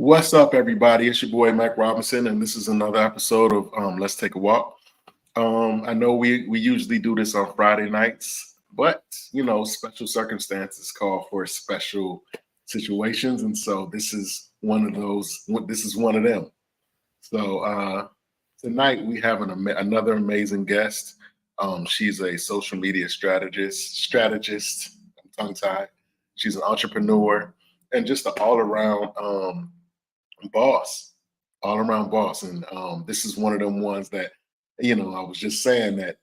What's up, everybody? It's your boy Mac Robinson, and this is another episode of Let's Take a Walk. I know we usually do this on Friday nights, but special circumstances call for special situations, and so this is one of those. This is one of them. So tonight we have another amazing guest. She's a social media strategist. I'm tongue tied. She's an entrepreneur and just an all around boss, all around boss. And this is one of them ones that, I was just saying that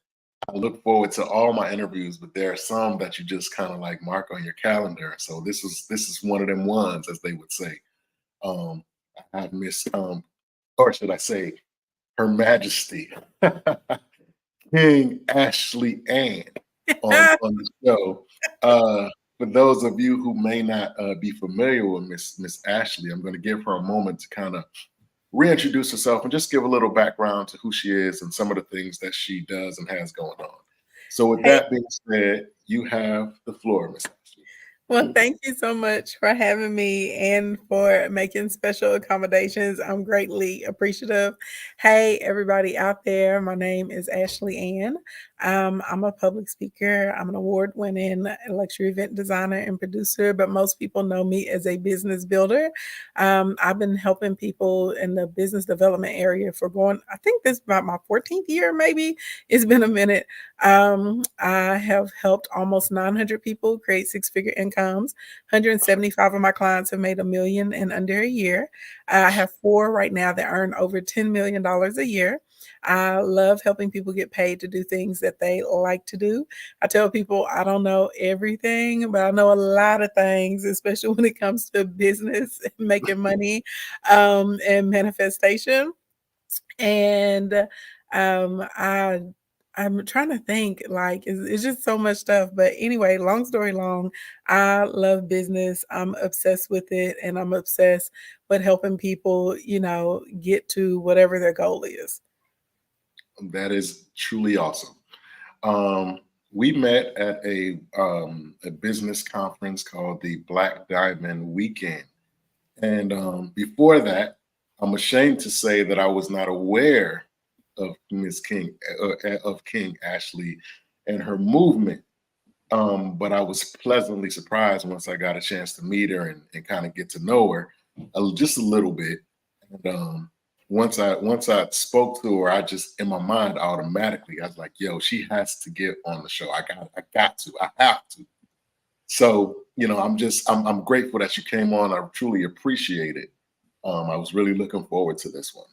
I look forward to all my interviews, but there are some that you just kind of like mark on your calendar. So this is one of them ones, as they would say. I have Miss, or should I say, Her Majesty King Ashley Ann on the show. For those of you who may not be familiar with Miss Ashley, I'm going to give her a moment to kind of reintroduce herself and just give a little background to who she is and some of the things that she does and has going on. So, with Hey, that being said, you have the floor, Miss Ashley. well, thank you so much for having me and for making special accommodations. I'm greatly appreciative. Hey, everybody out there. My name is Ashley Ann. I'm a public speaker. I'm an award-winning luxury event designer and producer, but most people know me as a business builder. I've been helping people in the business development area for I think this is about my 14th year, maybe. It's been a minute. I have helped almost 900 people create six-figure incomes. 175 of my clients have made a million in under a year. I have four right now that earn over $10 million a year. I love helping people get paid to do things that they like to do. I tell people I don't know everything, but I know a lot of things, especially when it comes to business and making money and manifestation. And I I'm trying to think, like, it's just so much stuff. But anyway, long story long, I love business. I'm obsessed with it, and I'm obsessed with helping people, get to whatever their goal is. That is truly awesome. Um, we met at a business conference called the Black Diamond Weekend. And before that, I'm ashamed to say that I was not aware of of King Ashley and her movement. But I was pleasantly surprised once I got a chance to meet her and kind of get to know her just a little bit. And once I spoke to her, I just in my mind automatically I was like, "Yo, she has to get on the show. I have to." So I'm grateful that you came on. I truly appreciate it. I was really looking forward to this one.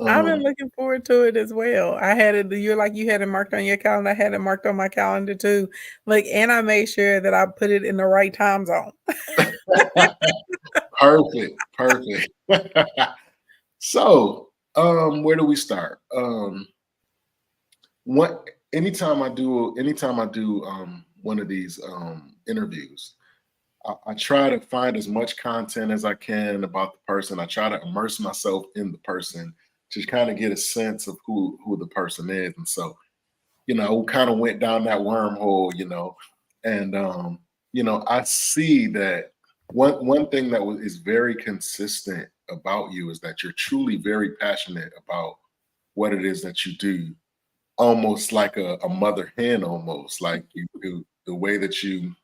I've been Um, looking forward to it as well. I had it, you're like you had it marked on your calendar. I had it marked on my calendar too. Like, and I made sure that I put it in the right time zone. perfect, perfect. So, where do we start? What anytime I do one of these interviews, I try to find as much content as I can about the person. I try to immerse myself in the person to kind of get a sense of who the person is. And so, kind of went down that wormhole, and I see that one thing that is very consistent about you is that you're truly very passionate about what it is that you do, almost like a mother hen, almost like you do the way that you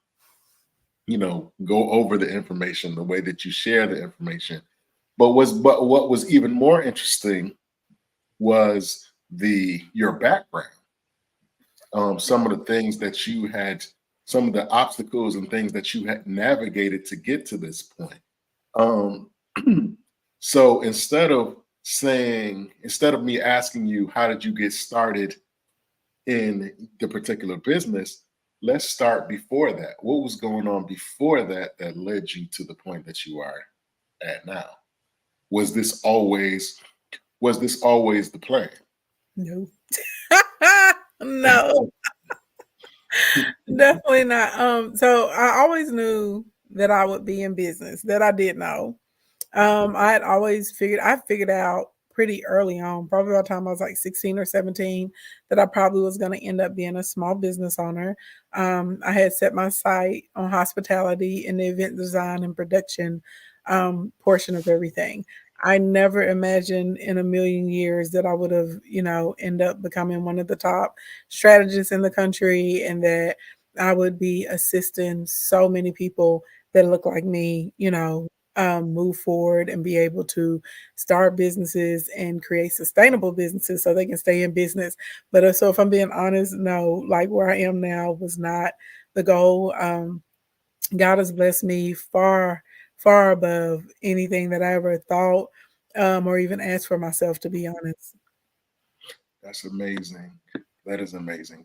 go over the information, the way that you share the information. But what was even more interesting was the your background. Some of the things that you had, some of the obstacles and things that you had navigated to get to this point. Um, so instead of me asking you how did you get started in the particular business, let's start before that. What was going on before that that led you to the point that you are at now? Was this always was this always the plan? No. No, definitely not. So I always knew that I would be in business, that I did know. I figured out pretty early on, probably by the time I was like 16 or 17, that I probably was going to end up being a small business owner. I had set my sight on hospitality and event design and production portion of everything. I never imagined in a million years that I would have, end up becoming one of the top strategists in the country, and that I would be assisting so many people that look like me, move forward and be able to start businesses and create sustainable businesses so they can stay in business. But so if I'm being honest, no, like where I am now was not the goal. God has blessed me far, far above anything that I ever thought or even asked for myself, to be honest. That's amazing. That is amazing.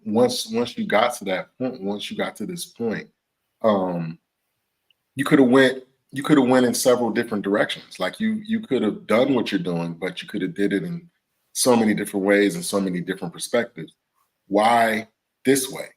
Once you got to that point, once you got to this point, um, you could have went in several different directions. Like you could have done what you're doing, but you could have did it in so many different ways and so many different perspectives. Why this way?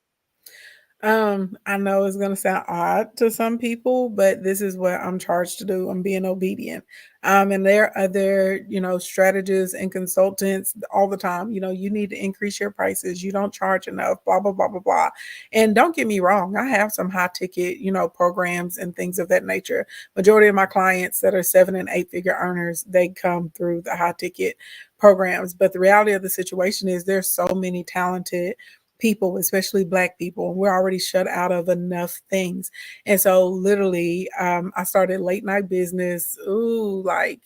I know it's gonna sound odd to some people, but this is what I'm charged to do. I'm being obedient. And there are other, strategists and consultants all the time. You need to increase your prices. You don't charge enough, blah, blah, blah, blah, blah. And don't get me wrong, I have some high ticket, programs and things of that nature. Majority of my clients that are 7 and 8 figure earners, they come through the high ticket programs. But the reality of the situation is there's so many talented people, especially Black people. We're already shut out of enough things. And so literally, I started late night business. Ooh, like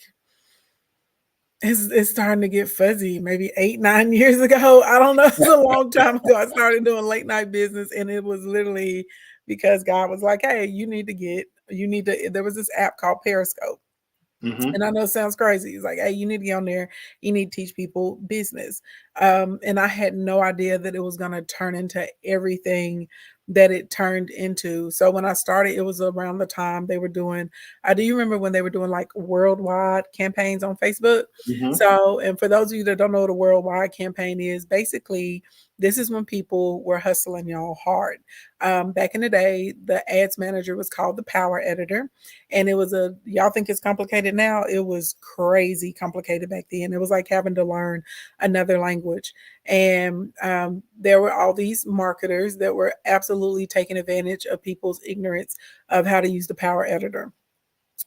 it's starting to get fuzzy, maybe 8, 9 years ago. I don't know. It's a long time ago. I started doing late night business, and it was literally because God was like, hey, there was this app called Periscope. Mm-hmm. And I know it sounds crazy. It's like, hey, you need to get on there. You need to teach people business. And I had no idea that it was going to turn into everything that it turned into. So when I started, it was around the time they were doing, do you remember when they were doing like worldwide campaigns on Facebook? Mm-hmm. So, and for those of you that don't know what a worldwide campaign is, basically, this is when people were hustling y'all hard. Back in the day, the ads manager was called the power editor. And it was y'all think it's complicated now? It was crazy complicated back then. It was like having to learn another language. And there were all these marketers that were absolutely taking advantage of people's ignorance of how to use the power editor.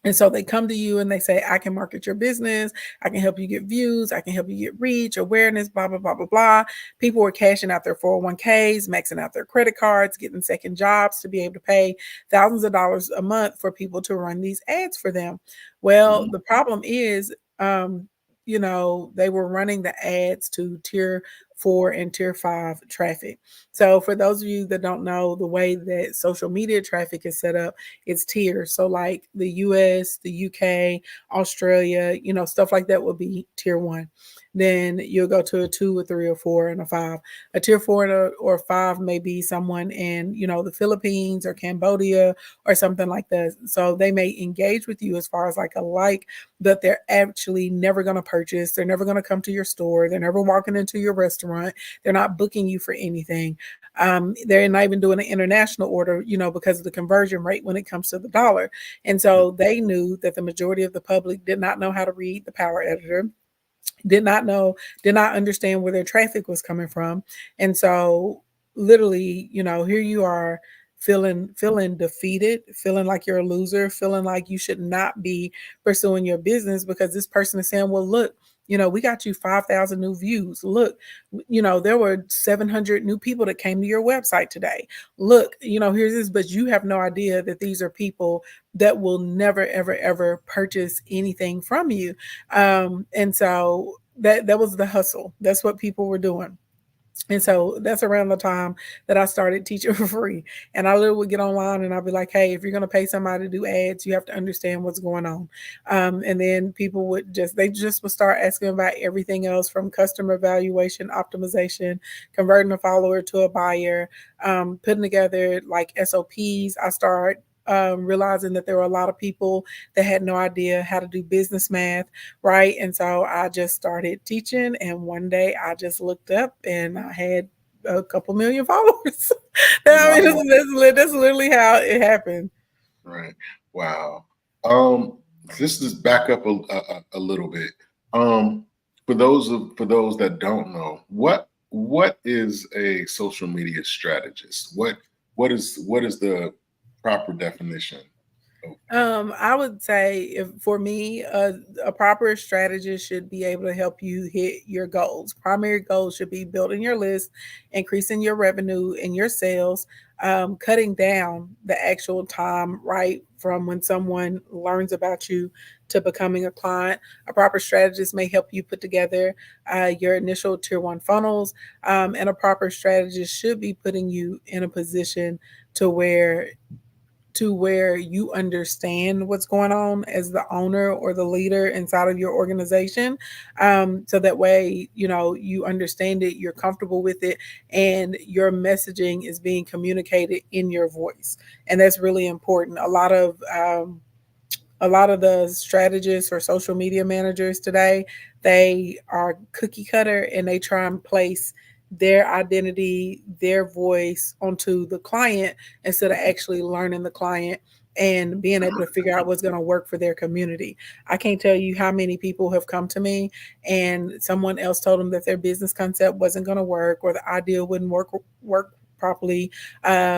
And so they come to you and they say, I can market your business. I can help you get views. I can help you get reach, awareness, blah, blah, blah, blah, blah. People were cashing out their 401ks, maxing out their credit cards, getting second jobs to be able to pay thousands of dollars a month for people to run these ads for them. Well, the problem is, they were running the ads to tier 4 and tier 5 traffic. So for those of you that don't know, the way that social media traffic is set up, it's tiers. So like the US, the UK, Australia, stuff like that would be tier 1. Then you'll go to a 2, a 3, or 4, and a 5. A tier 4 or 5 may be someone in, the Philippines or Cambodia or something like that. So they may engage with you as far as like a like, but they're actually never going to purchase. They're never going to come to your store. They're never walking into your restaurant. They're not booking you for anything. They're not even doing an international order, because of the conversion rate when it comes to the dollar. And so they knew that the majority of the public did not know how to read the power editor, did not understand where their traffic was coming from. And so literally, here you are feeling defeated, feeling like you're a loser, feeling like you should not be pursuing your business because this person is saying, well, look, we got you 5,000 new views. Look, there were 700 new people that came to your website today. Look, here's this, but you have no idea that these are people that will never, ever, ever purchase anything from you. And so that was the hustle. That's what people were doing. And so that's around the time that I started teaching for free. And I literally would get online and I'd be like, hey, if you're going to pay somebody to do ads, you have to understand what's going on. And then people would would start asking about everything else from customer evaluation, optimization, converting a follower to a buyer, putting together like SOPs. I started realizing that there were a lot of people that had no idea how to do business math, right? And so I just started teaching, and one day I just looked up and I had a couple million followers. I mean, that's literally how it happened. Right. Wow. This is back up a little bit. For those that don't know, what is a social media strategist? What is the proper definition I would say if for me, a proper strategist should be able to help you hit your goals. Primary goals should be building your list, increasing your revenue and your sales, cutting down the actual time, right, from when someone learns about you to becoming a client. A proper strategist may help you put together your initial tier one funnels, and a proper strategist should be putting you in a position to where you understand what's going on as the owner or the leader inside of your organization. So that way, you understand it, you're comfortable with it, and your messaging is being communicated in your voice. And that's really important. A lot of the strategists or social media managers today, they are cookie cutter and they try and place their identity, their voice onto the client instead of actually learning the client and being able to figure out what's going to work for their community. I can't tell you how many people have come to me and someone else told them that their business concept wasn't going to work or the idea wouldn't work properly.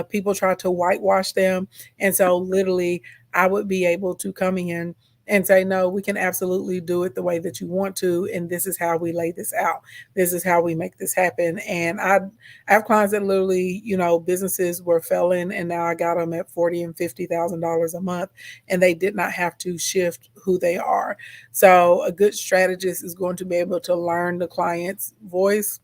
People try to whitewash them, and so literally I would be able to come in and say, no, we can absolutely do it the way that you want to. And this is how we lay this out. This is how we make this happen. And I have clients that literally, businesses were failing and now I got them at $40,000 and $50,000 a month, and they did not have to shift who they are. So a good strategist is going to be able to learn the client's voice,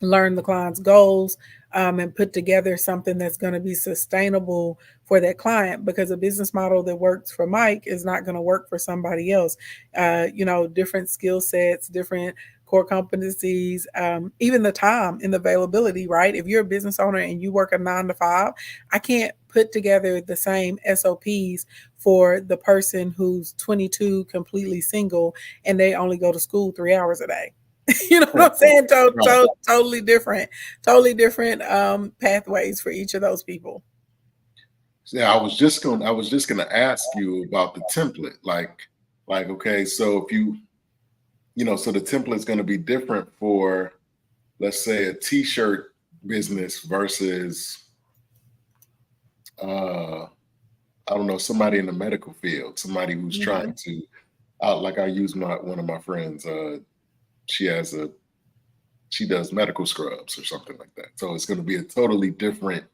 learn the client's goals, and put together something that's going to be sustainable for that client, because a business model that works for Mike is not going to work for somebody else. Different skill sets, different core competencies, even the time and the availability, right? If you're a business owner and you work a 9 to 5, I can't put together the same SOPs for the person who's 22, completely single, and they only go to school 3 hours a day. You know what I'm saying? Totally different pathways for each of those people. Yeah, I was just gonna ask you about the template. Okay, so if so the template's gonna be different for, let's say, a t-shirt business versus I don't know, somebody in the medical field, somebody who's trying to like I use one of my friends, she has she does medical scrubs or something like that. So it's going to be a totally different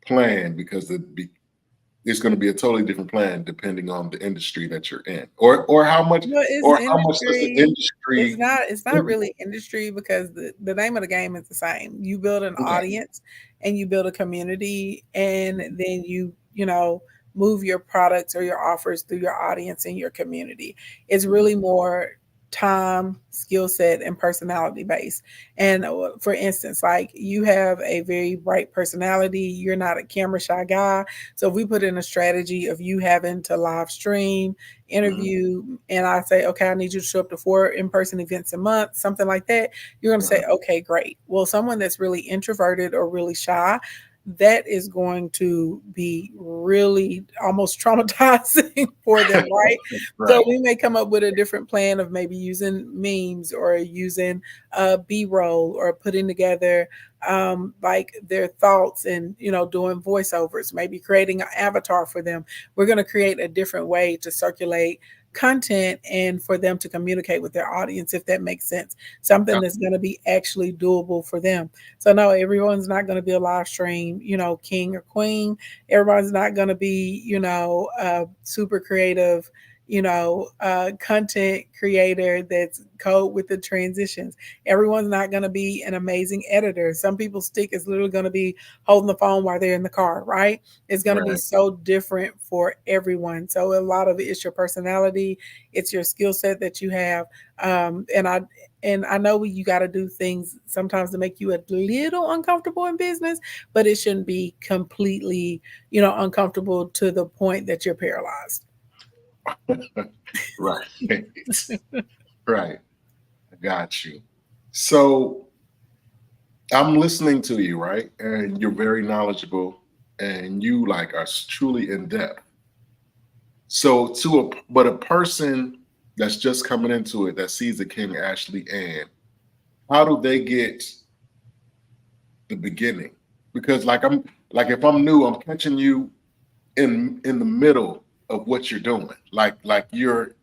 plan because it's going to be a totally different plan depending on the industry that you're in, or how much, Well, it's or how much does the industry. industry. It's not really industry, because the name of the game is the same. You build an Okay. audience and you build a community, and then move your products or your offers through your audience and your community. It's really more time, skill set, and personality based. And for instance, like, you have a very bright personality, you're not a camera shy guy. So if we put in a strategy of you having to live stream, interview, and I say, okay, I need you to show up to 4 in-person events a month, something like that, you're going to say, okay, great. Well, someone that's really introverted or really shy, that is going to be really almost traumatizing for them, right? Right. So we may come up with a different plan of maybe using memes or using B-roll or putting together like their thoughts and doing voiceovers, maybe creating an avatar for them. We're going to create a different way to circulate content and for them to communicate with their audience, if that makes sense. Something that's going to be actually doable for them. So no, everyone's not going to be a live stream, king or queen. Everyone's not going to be, super creative, content creator that's code with the transitions. Everyone's not going to be an amazing editor. Some people's stick is literally going to be holding the phone while they're in the car, right? It's going to be so different for everyone. So a lot of it is your personality, it's your skill set that you have. And I know you got to do things sometimes to make you a little uncomfortable in business, but it shouldn't be completely, uncomfortable to the point that you're paralyzed. Right. Right. I got you. So I'm listening to you, right? And you're very knowledgeable and you are truly in depth. So but a person that's just coming into it that sees the King Ashley Ann, how do they get the beginning? Because if I'm new, I'm catching you in the middle of what you're doing. Like you're,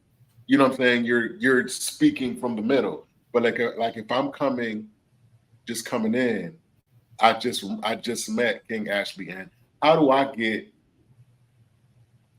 you know what I'm saying? You're speaking from the middle. But like if I'm coming in, I just met King Ashley, and how do I get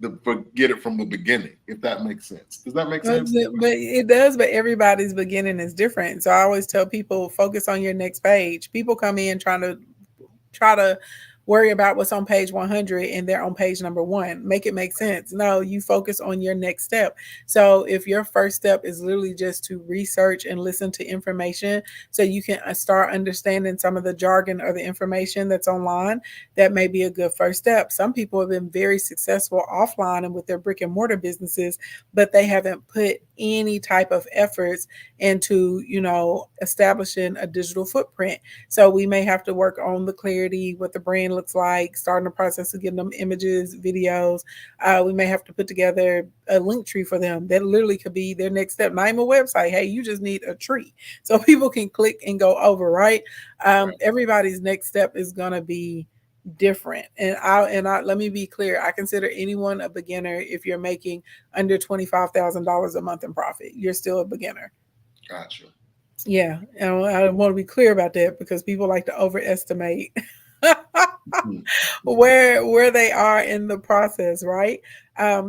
it from the beginning, if that makes sense? Does that make sense? But it does, but everybody's beginning is different. So I always tell people focus on your next page. People come in try to worry about what's on page 100 and they're on page number 1. Make it make sense. No, you focus on your next step. So if your first step is literally just to research and listen to information so you can start understanding some of the jargon or the information that's online, that may be a good first step. Some people have been very successful offline and with their brick and mortar businesses, but they haven't put any type of efforts into, establishing a digital footprint. So we may have to work on the clarity, what the brand looks like, starting the process of getting them images, videos. We may have to put together a link tree for them. That literally could be their next step. Not even a website. Hey, you just need a tree so people can click and go over, right? Right. Everybody's next step is going to be different. And I let me be clear. I consider anyone a beginner if you're making under $25,000 a month in profit. You're still a beginner. Gotcha. Yeah, and I want to be clear about that because people like to overestimate where they are in the process, right?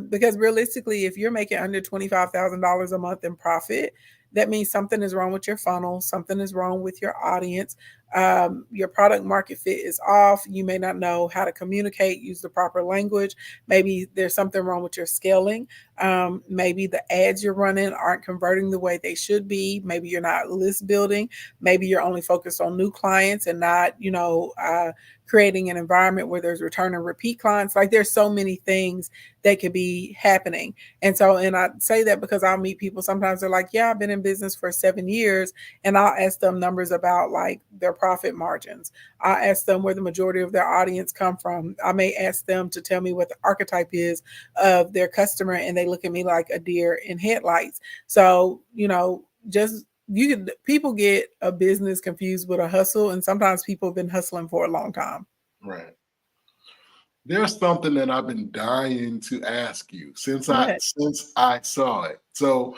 Because realistically, if you're making under $25,000 a month in profit, that means something is wrong with your funnel, something is wrong with your audience. Your product market fit is off. You may not know how to communicate, use the proper language. Maybe there's something wrong with your scaling. Maybe the ads you're running aren't converting the way they should be. Maybe you're not list building. Maybe you're only focused on new clients and not, creating an environment where there's return and repeat clients. Like there's so many things that could be happening. And I say that because I'll meet people. Sometimes they're like, yeah, I've been in business for 7 years. And I'll ask them numbers about like their profit margins. I'll ask them where the majority of their audience come from. I may ask them to tell me what the archetype is of their customer. And they look at me like a deer in headlights. So, people get a business confused with a hustle, and sometimes people have been hustling for a long time. Right. There's something that I've been dying to ask you since I saw it. So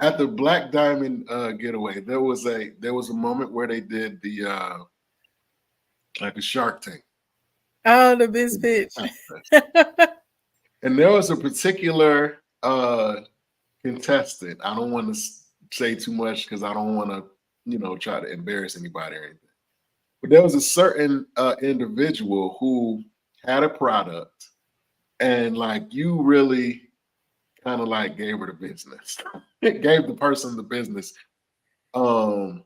at the Black Diamond getaway, there was a moment where they did the like a Shark Tank. Oh, the biz pitch. And there was a particular contestant. I don't want to say too much because I don't want to, try to embarrass anybody or anything. But there was a certain individual who had a product, and like you really kind of like gave her the business. It gave the person the business. And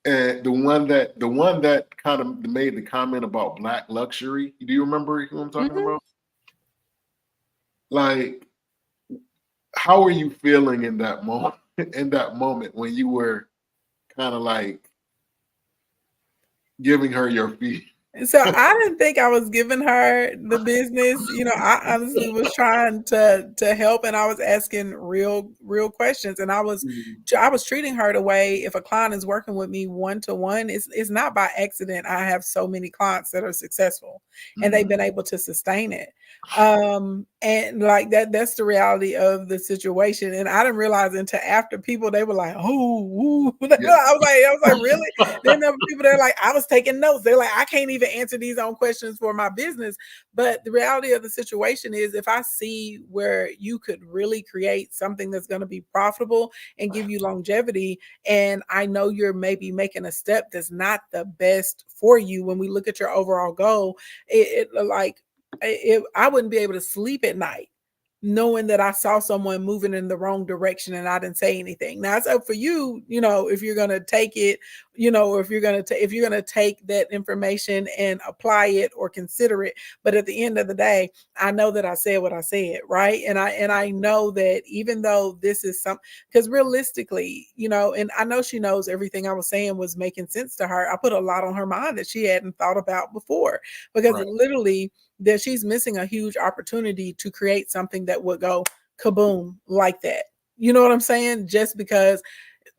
the one that kind of made the comment about Black luxury. Do you remember who I'm talking about? Like, how are you feeling in that moment? In that moment when you were kind of like giving her your fee? So I didn't think I was giving her the business. I honestly was trying to help, and I was asking real questions, and I was treating her the way if a client is working with me one-to-one, it's not by accident. I have so many clients that are successful and they've been able to sustain it. And like that's the reality of the situation. And I didn't realize until after people, they were like, oh, I was like, really? Then there were people that are like, I was taking notes. They're like, I can't even answer these own questions for my business. But the reality of the situation is if I see where you could really create something that's going to be profitable and give you longevity, and I know you're maybe making a step that's not the best for you when we look at your overall goal, I wouldn't be able to sleep at night knowing that I saw someone moving in the wrong direction and I didn't say anything. Now it's up for you, if you're going to take it, or if you're going to take that information and apply it or consider it. But at the end of the day, I know that I said what I said, right? And I know that even though this is because realistically, and I know she knows everything I was saying was making sense to her. I put a lot on her mind that she hadn't thought about before because literally that she's missing a huge opportunity to create something that would go kaboom like that. You know what I'm saying? Just because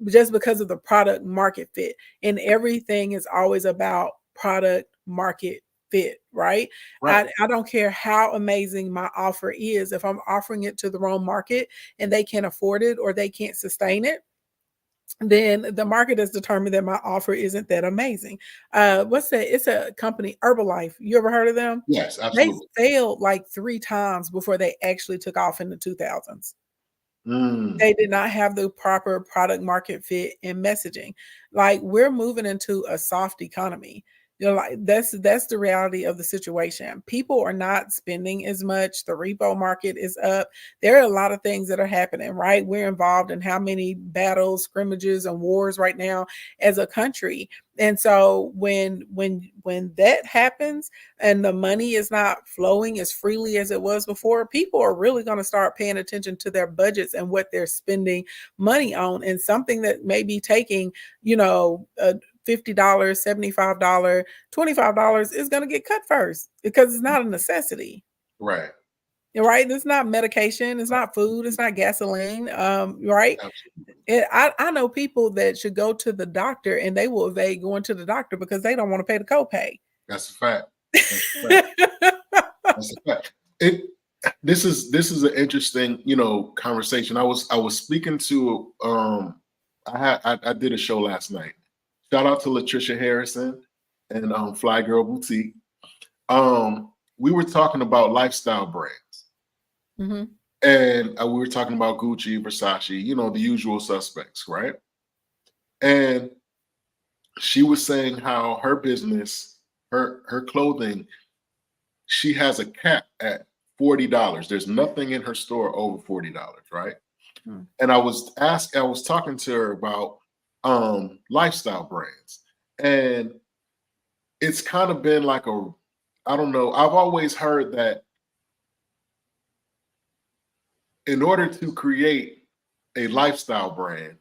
of the product market fit, and everything is always about product market fit, right? Right. I don't care how amazing my offer is. If I'm offering it to the wrong market and they can't afford it or they can't sustain it, then the market has determined that my offer isn't that amazing. What's that? It's a company, Herbalife. You ever heard of them? Yes, They absolutely. failed like 3 times before they actually took off in the 2000s. Mm, They did not have the proper product market fit and messaging. Like, we're moving into a soft economy. You know, like that's the reality of the situation. People are not spending as much. The repo market is up. There are a lot of things that are happening, right? We're involved in how many battles, scrimmages, and wars right now as a country. And so when that happens and the money is not flowing as freely as it was before, people are really going to start paying attention to their budgets and what they're spending money on. And something that may be taking, $50, $75, $25 is going to get cut first because it's not a necessity. right. Right? It's not medication, it's not food, it's not gasoline. Right? Absolutely. I know people that should go to the doctor and they will evade going to the doctor because they don't want to pay the copay. That's a fact. That's a fact. That's a fact. This is an interesting, conversation. I was speaking to I did a show last night. Shout out to Latricia Harrison and Fly Girl Boutique. We were talking about lifestyle brands. Mhm. And we were talking about Gucci, Versace, the usual suspects, right? And she was saying how her business, her clothing, she has a cap at $40. There's nothing in her store over $40, right? Hmm. And I was talking to her about lifestyle brands. And it's kind of been like I don't know, I've always heard that in order to create a lifestyle brand,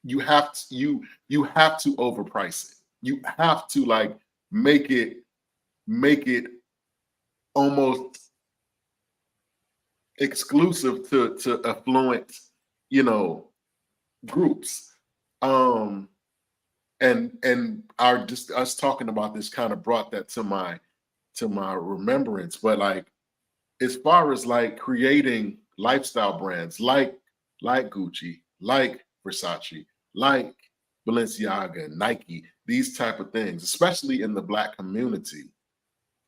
you have to overprice it. You have to like make it almost exclusive to affluent, you know, groups. Um and our just us talking about this kind of brought that to my remembrance. But like as far as like creating lifestyle brands like Gucci, like Versace, like Balenciaga, Nike, these type of things, especially in the Black community.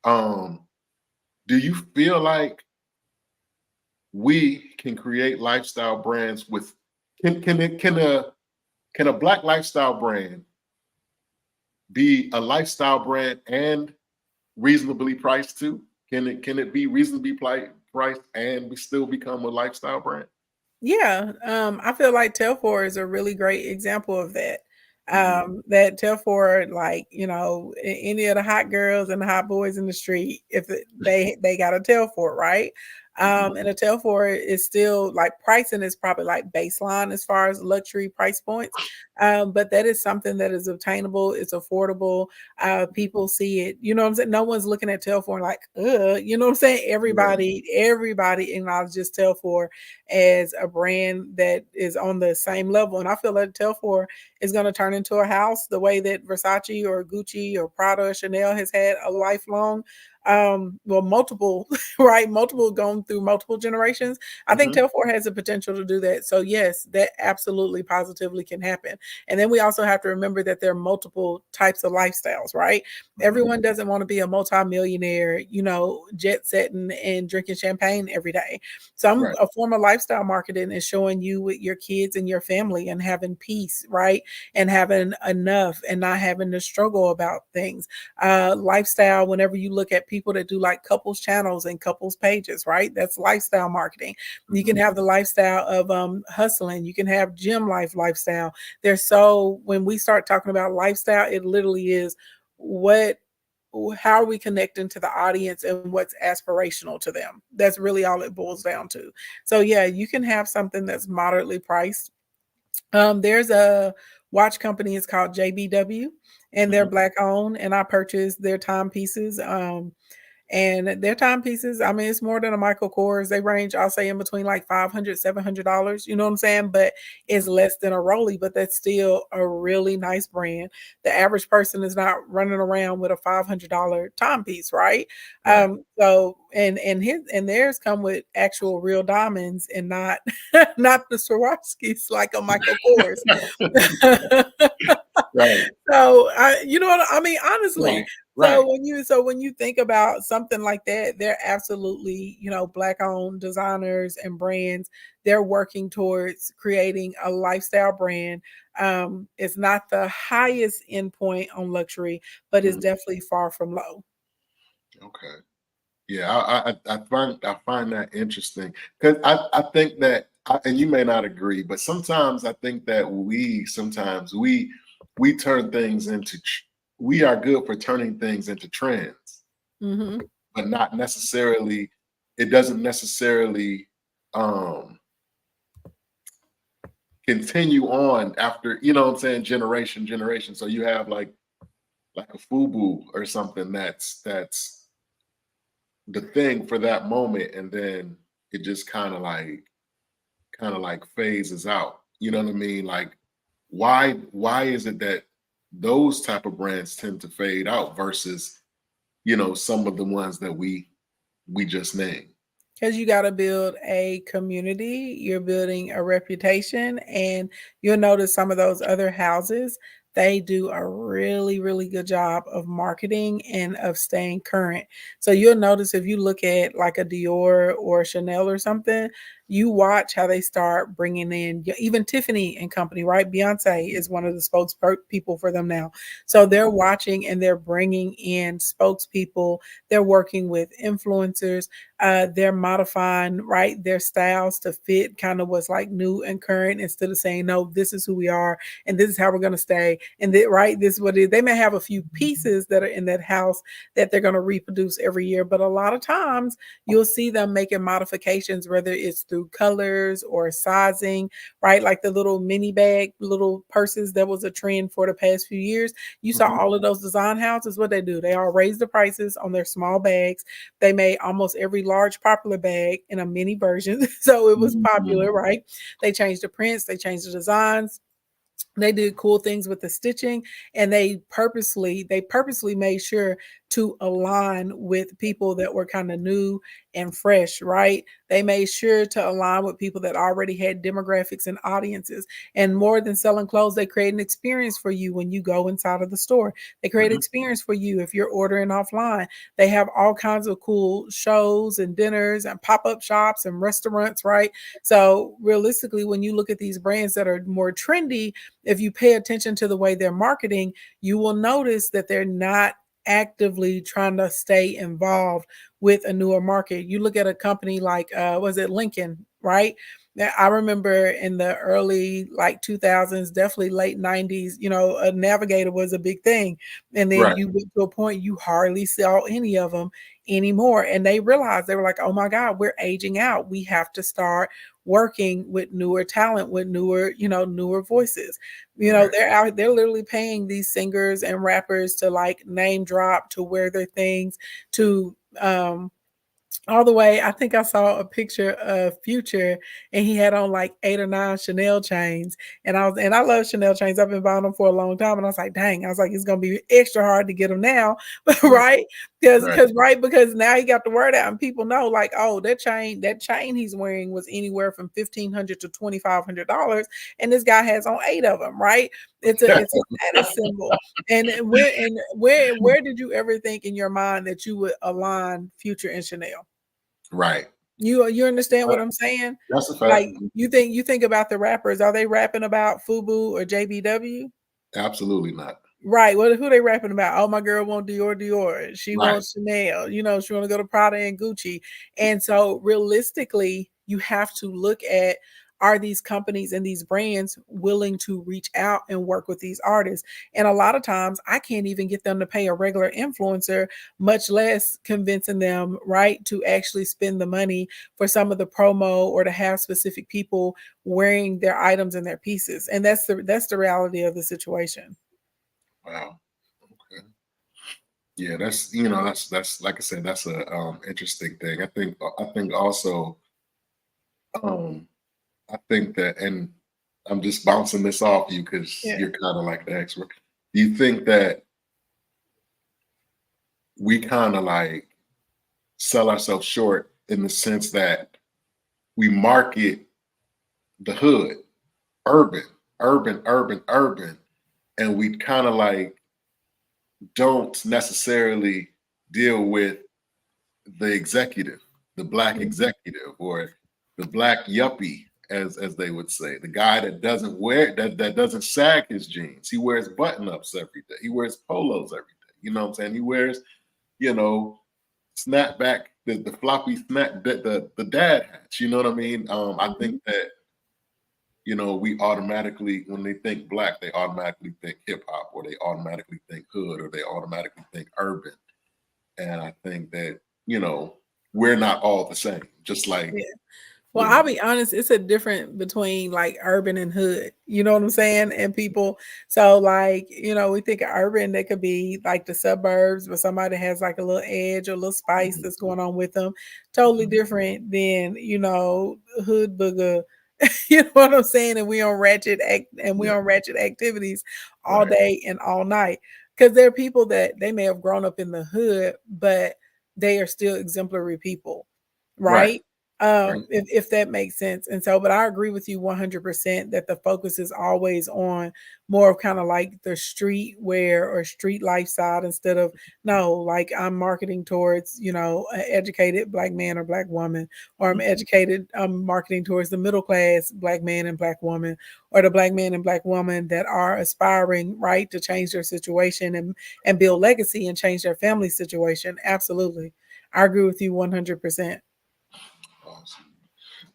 Um, do you feel like we can create lifestyle brands with can a Black lifestyle brand be a lifestyle brand and reasonably priced too? Can it be reasonably priced and still become a lifestyle brand? Yeah, I feel like Telfort is a really great example of that. Mhm. That Telfort, like, any of the hot girls and the hot boys in the street, if they got a Telfort, right? Mhm. And a Telfort is still like pricing is probably like baseline as far as luxury price points. But that is something that is obtainable, it's affordable. People see it, you know what I'm saying? No one's looking at Telfort like, you know what I'm saying? Right. Everybody acknowledges Telfort as a brand that is on the same level. And I feel like Telfort is going to turn into a house the way that Versace or Gucci or Prada or Chanel has had a lifelong, multiple, right? Multiple going through multiple generations. I think Mhm. Telfort has the potential to do that. So yes, that absolutely positively can happen. And then we also have to remember that there are multiple types of lifestyles, right? Mhm. Everyone doesn't want to be a multimillionaire, jet setting and drinking champagne every day. Some Right. a form of lifestyle marketing is showing you with your kids and your family and having peace, right? And having enough and not having to struggle about things. Lifestyle, whenever you look at people that do like couples channels and couples pages, right? That's lifestyle marketing. You can Mhm. have the lifestyle of hustling. You can have gym life lifestyle. When we start talking about lifestyle, it literally is what how are we connecting to the audience and what's aspirational to them. That's really all it boils down to. So yeah, you can have something that's moderately priced. There's a watch company, it's called JBW, and they're Mhm. Black owned, and I purchased their timepieces. And their timepieces, I mean, it's more than a Michael Kors. They range, I'll say, in between like $500, $700. You know what I'm saying? But it's less than a Rolly, but that's still a really nice brand. The average person is not running around with a $500 timepiece, right? Right. So and theirs come with actual real diamonds and not not the Swarovskis like a Michael Kors. Right. So you know what I mean, honestly. Right. Right. So when you think about something like that, they're absolutely, you know, black owned designers and brands. They're working towards creating a lifestyle brand. It's not the highest endpoint on luxury, but it's Mhm. definitely far from low. Okay. Yeah, I find that interesting because I think that and you may not agree, but sometimes I think that we turn things into we are good for turning things into trends, Hmm. but not necessarily. It doesn't necessarily um continue on after, you know what I'm saying, generation. So you have like a FUBU or something that's the thing for that moment, and then it just kind of like phases out. You know what I mean? Like why is it that those type of brands tend to fade out versus, some of the ones that we just named? Because you got to build a community, you're building a reputation, and you'll notice some of those other houses, they do a really, really good job of marketing and of staying current. So you'll notice if you look at like a Dior or Chanel or something, you watch how they start bringing in even Tiffany and Company, right? Beyonce is one of the spokespeople for them now. So they're watching and they're bringing in spokespeople. They're working with influencers, they're modifying right their styles to fit kind of what's like new and current instead of saying no, this is who we are and this is how we're going to stay, and that right, this is what it is. They may have a few pieces that are in that house that they're going to reproduce every year, but a lot of times you'll see them making modifications, whether it's through colors or sizing, right? Like the little mini bag little purses that was a trend for the past few years. You saw Mhm. all of those design houses, what they do, they all raise the prices on their small bags. They made almost every large popular bag in a mini version. So it was Mhm. popular, right? They changed the prints, they changed the designs, they did cool things with the stitching, and they purposely made sure to align with people that were kind of new and fresh, right? They made sure to align with people that already had demographics and audiences. And more than selling clothes, they create an experience for you when you go inside of the store. They create Mhm. experience for you if you're ordering offline. They have all kinds of cool shows and dinners and pop-up shops and restaurants, right? So realistically, when you look at these brands that are more trendy, if you pay attention to the way they're marketing, you will notice that they're not actively trying to stay involved with a newer market. You look at a company like was it Lincoln, right? Now, I remember in the early like 2000s, definitely late 90s, you know, a Navigator was a big thing. And then Right. you get to a point you hardly saw any of them anymore. And they realized, they were like, oh my God, we're aging out. We have to start working with newer talent, with newer, you know, newer voices. You know, Right. they're out, they're literally paying these singers and rappers to like name drop, to wear their things, to all the way. I think I saw a picture of Future, and he had on like 8 or 9 Chanel chains, and I love Chanel chains. I've been buying them for a long time, and I was like, "Dang," I was like, "It's gonna be extra hard to get them now," Right. right? Right. Because now he got the word out, and people know like, "Oh, that chain he's wearing was anywhere from $1,500 to $2,500, and this guy has on 8 of them," right? It's a status symbol. And where did you ever think in your mind that you would align Future and Chanel? Right. You understand Uh, what I'm saying? That's a fact. Like, you think about the rappers, are they rapping about FUBU or JBW? Absolutely not. Right, what who they rapping about? "Oh, my girl want Dior. She Right. wants Chanel, you know, she wanna go to Prada and Gucci." And so, realistically, you have to look at, are these companies and these brands willing to reach out and work with these artists? And a lot of times, I can't even get them to pay a regular influencer, much less convincing them, right, to actually spend the money for some of the promo or to have specific people wearing their items and their pieces, and that's the reality of the situation. Wow. Okay. Yeah, that's like I said, that's a interesting thing. I think also um I think that, and I'm just bouncing this off you because Yeah. you're kind of like the expert. Do you think that we kind of like sell ourselves short in the sense that we market the hood, urban, urban, urban, urban, and we kind of like don't necessarily deal with the executive, the black Mhm. executive, or the black yuppie, as they would say, the guy that doesn't wear that doesn't sag his jeans. He wears button ups every day. He wears polos every day. You know what I'm saying? He wears, you know, snapback, the floppy snap, the dad hats. You know what I mean? I think Mhm. that we automatically, when they think black, they automatically think hip hop, or they automatically think hood, or they automatically think urban. And I think that, we're not all the same. Just like, Yeah. Well, you I'll know, be honest, it's a difference between like urban and hood. You know what I'm saying? And people, so like, we think of urban, they could be like the suburbs, but somebody has like a little edge or a little spice mhm, that's going on with them. Totally mhm, different than, hood booger. You know what I'm saying? And we yeah, on ratchet activities all right, day and all night. Because there are people that they may have grown up in the hood, but they are still exemplary people, right, right? right. If that makes sense. And so, but I agree with you 100% that the focus is always on more of kind of like the street wear or street lifestyle instead of no, like I'm marketing towards, an educated black man or black woman, or I'm marketing towards the middle class black man and black woman, or the black man and black woman that are aspiring, right, to change their situation and build legacy and change their family situation. Absolutely. I agree with you 100%. Awesome.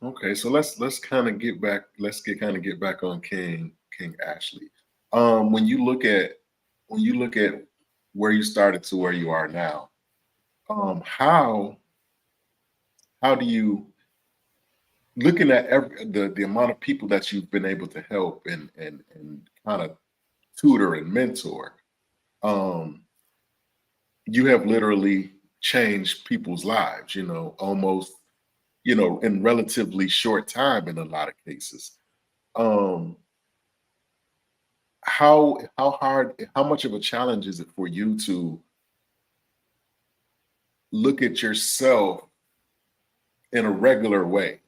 Okay, so let's kind of get back. Get back on King Ashley. When you look at where you started to where you are now, how do you, looking at the amount of people that you've been able to help and kind of tutor and mentor, um, you have literally changed people's lives. Almost, in relatively short time in a lot of cases. Um, how much of a challenge is it for you to look at yourself in a regular way?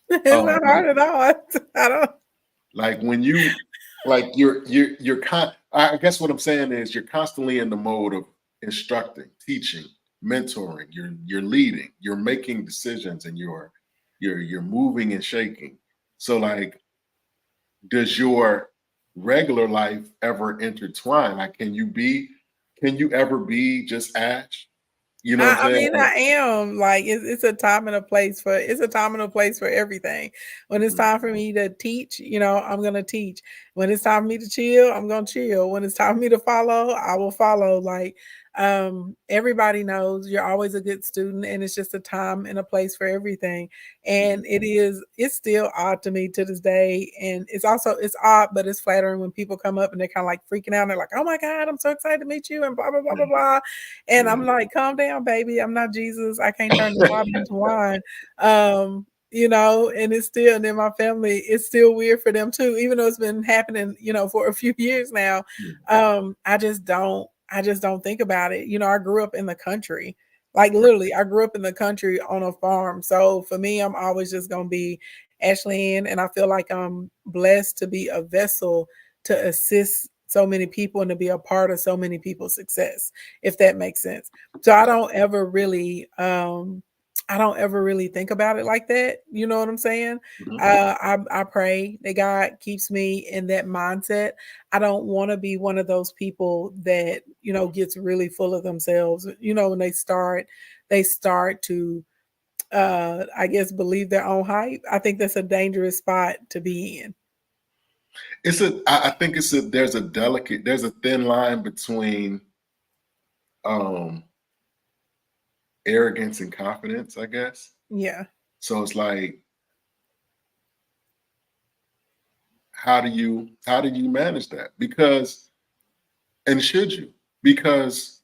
It's not Like hard at all. I don't. when you, like, I guess what I'm saying is you're constantly in the mode of instructing, teaching, mentoring, you're leading, you're making decisions, and you're moving and shaking. So, like, does your regular life ever intertwine? Like, can you ever be just Ash? You know what I'm I saying? mean, I am like it's a time and a place for everything. When it's Mhm, time for me to teach, I'm gonna teach. When it's time for me to chill, I'm gonna chill. When it's time for me to follow, I will follow. Like everybody knows you're always a good student, and it's just a time and a place for everything. mhm, And it's still odd to me to this day. And it's odd, but it's flattering when people come up and they're kind of like freaking out and they're like, oh my God, I'm so excited to meet you, and blah blah blah blah mhm, blah. And yeah. I'm like, calm down, baby. I'm not Jesus. I can't turn this water into wine. And it's still, and then my family, it's still weird for them too, even though it's been happening, for a few years now. I just don't think about it. I grew up in the country. Like literally, I grew up in the country on a farm. So for me, I'm always just gonna be Ashley Ann, and I feel like I'm blessed to be a vessel to assist so many people and to be a part of so many people's success, if that makes sense. So I don't ever really think about it like that. You know what I'm saying? Mhm, I pray that God keeps me in that mindset. I don't want to be one of those people that, gets really full of themselves. When they start to I guess believe their own hype. I think that's a dangerous spot to be in. I think there's a thin line between um arrogance and confidence, I guess. Yeah. So it's like, how do you manage that? Because, and should you? Because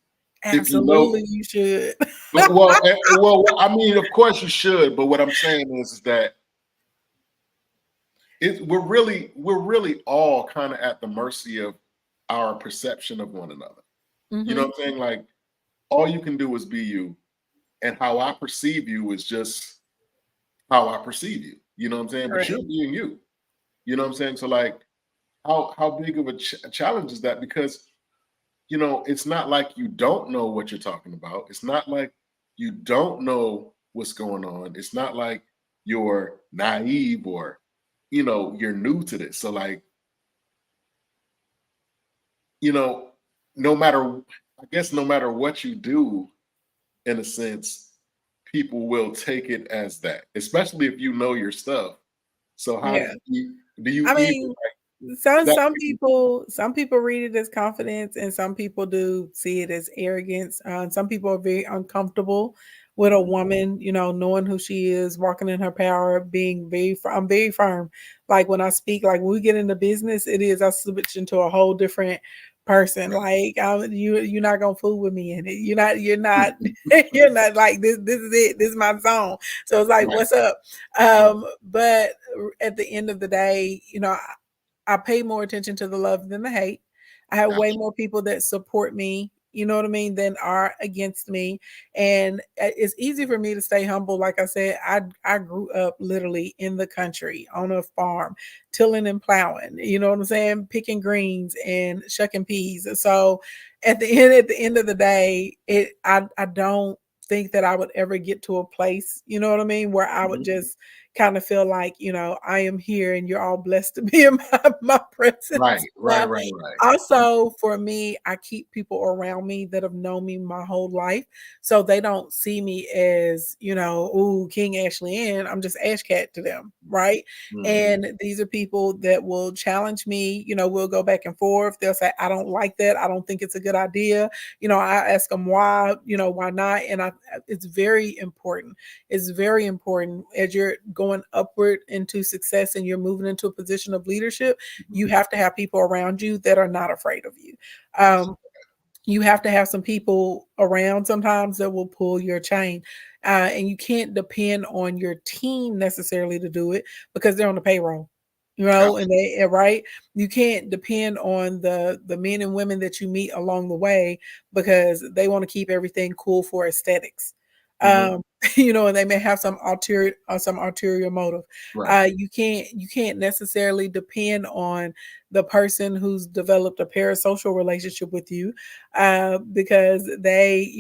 if you know, Absolutely, you should. well, I mean, of course you should, but what I'm saying is that we're really all kind of at the mercy of our perception of one another. You know Mhm. what I'm saying? Like all you can do is be you, and how I perceive you is just how I perceive you. You know what I'm saying? But Correct. you're being you. You know what I'm saying? So like, how big of a challenge is that? Because it's not like you don't know what you're talking about. It's not like you don't know what's going on. It's not like you're naive or you're new to this. So like, you know, no matter I guess no matter what you do, in a sense, people will take it as that, especially if you know your stuff. So how Yeah. do you I even mean, that? some people read it as confidence, and some people do see it as arrogance. Some people are very uncomfortable with a woman, knowing who she is, walking in her power, being I'm very firm. Like when I speak, like when we get into business, I switch into a whole different person. Like you're not gonna fool with me in it. You're not you're not like this. This is it. This is my zone. So it's like, Right, what's up? right, But at the end of the day, I pay more attention to the love than the hate. I have way gotcha. more people that support me, you know what I mean, than are against me. And it's easy for me to stay humble. Like I said, I grew up literally in the country on a farm, tilling and plowing, you know what I'm saying, picking greens and shucking peas. So at the end of the day, I don't think that I would ever get to a place, you know what I mean, where I would Mhm. just kind of feel like, I am here and you're all blessed to be in my Right, presence. right, right, right. Also, for me, I keep people around me that have known me my whole life. So they don't see me as, ooh, King Ashley Ann. I'm just Ash Cat to them, right? Mhm. And these are people that will challenge me. We'll go back and forth. They'll say, I don't like that. I don't think it's a good idea. I ask them why, why not? And it's very important. It's very important as you're going upward into success and you're moving into a position of leadership. You Mhm. have to have people around you that are not afraid of you. Um, you have to have some people around sometimes that will pull your chain. And you can't depend on your team necessarily to do it because they're on the payroll. And Absolutely. right. You can't depend on the men and women that you meet along the way because they want to keep everything cool for aesthetics. Mhm. Um, and they may have some ulterior motive. Right. You can't necessarily depend on the person who's developed a parasocial relationship with you because they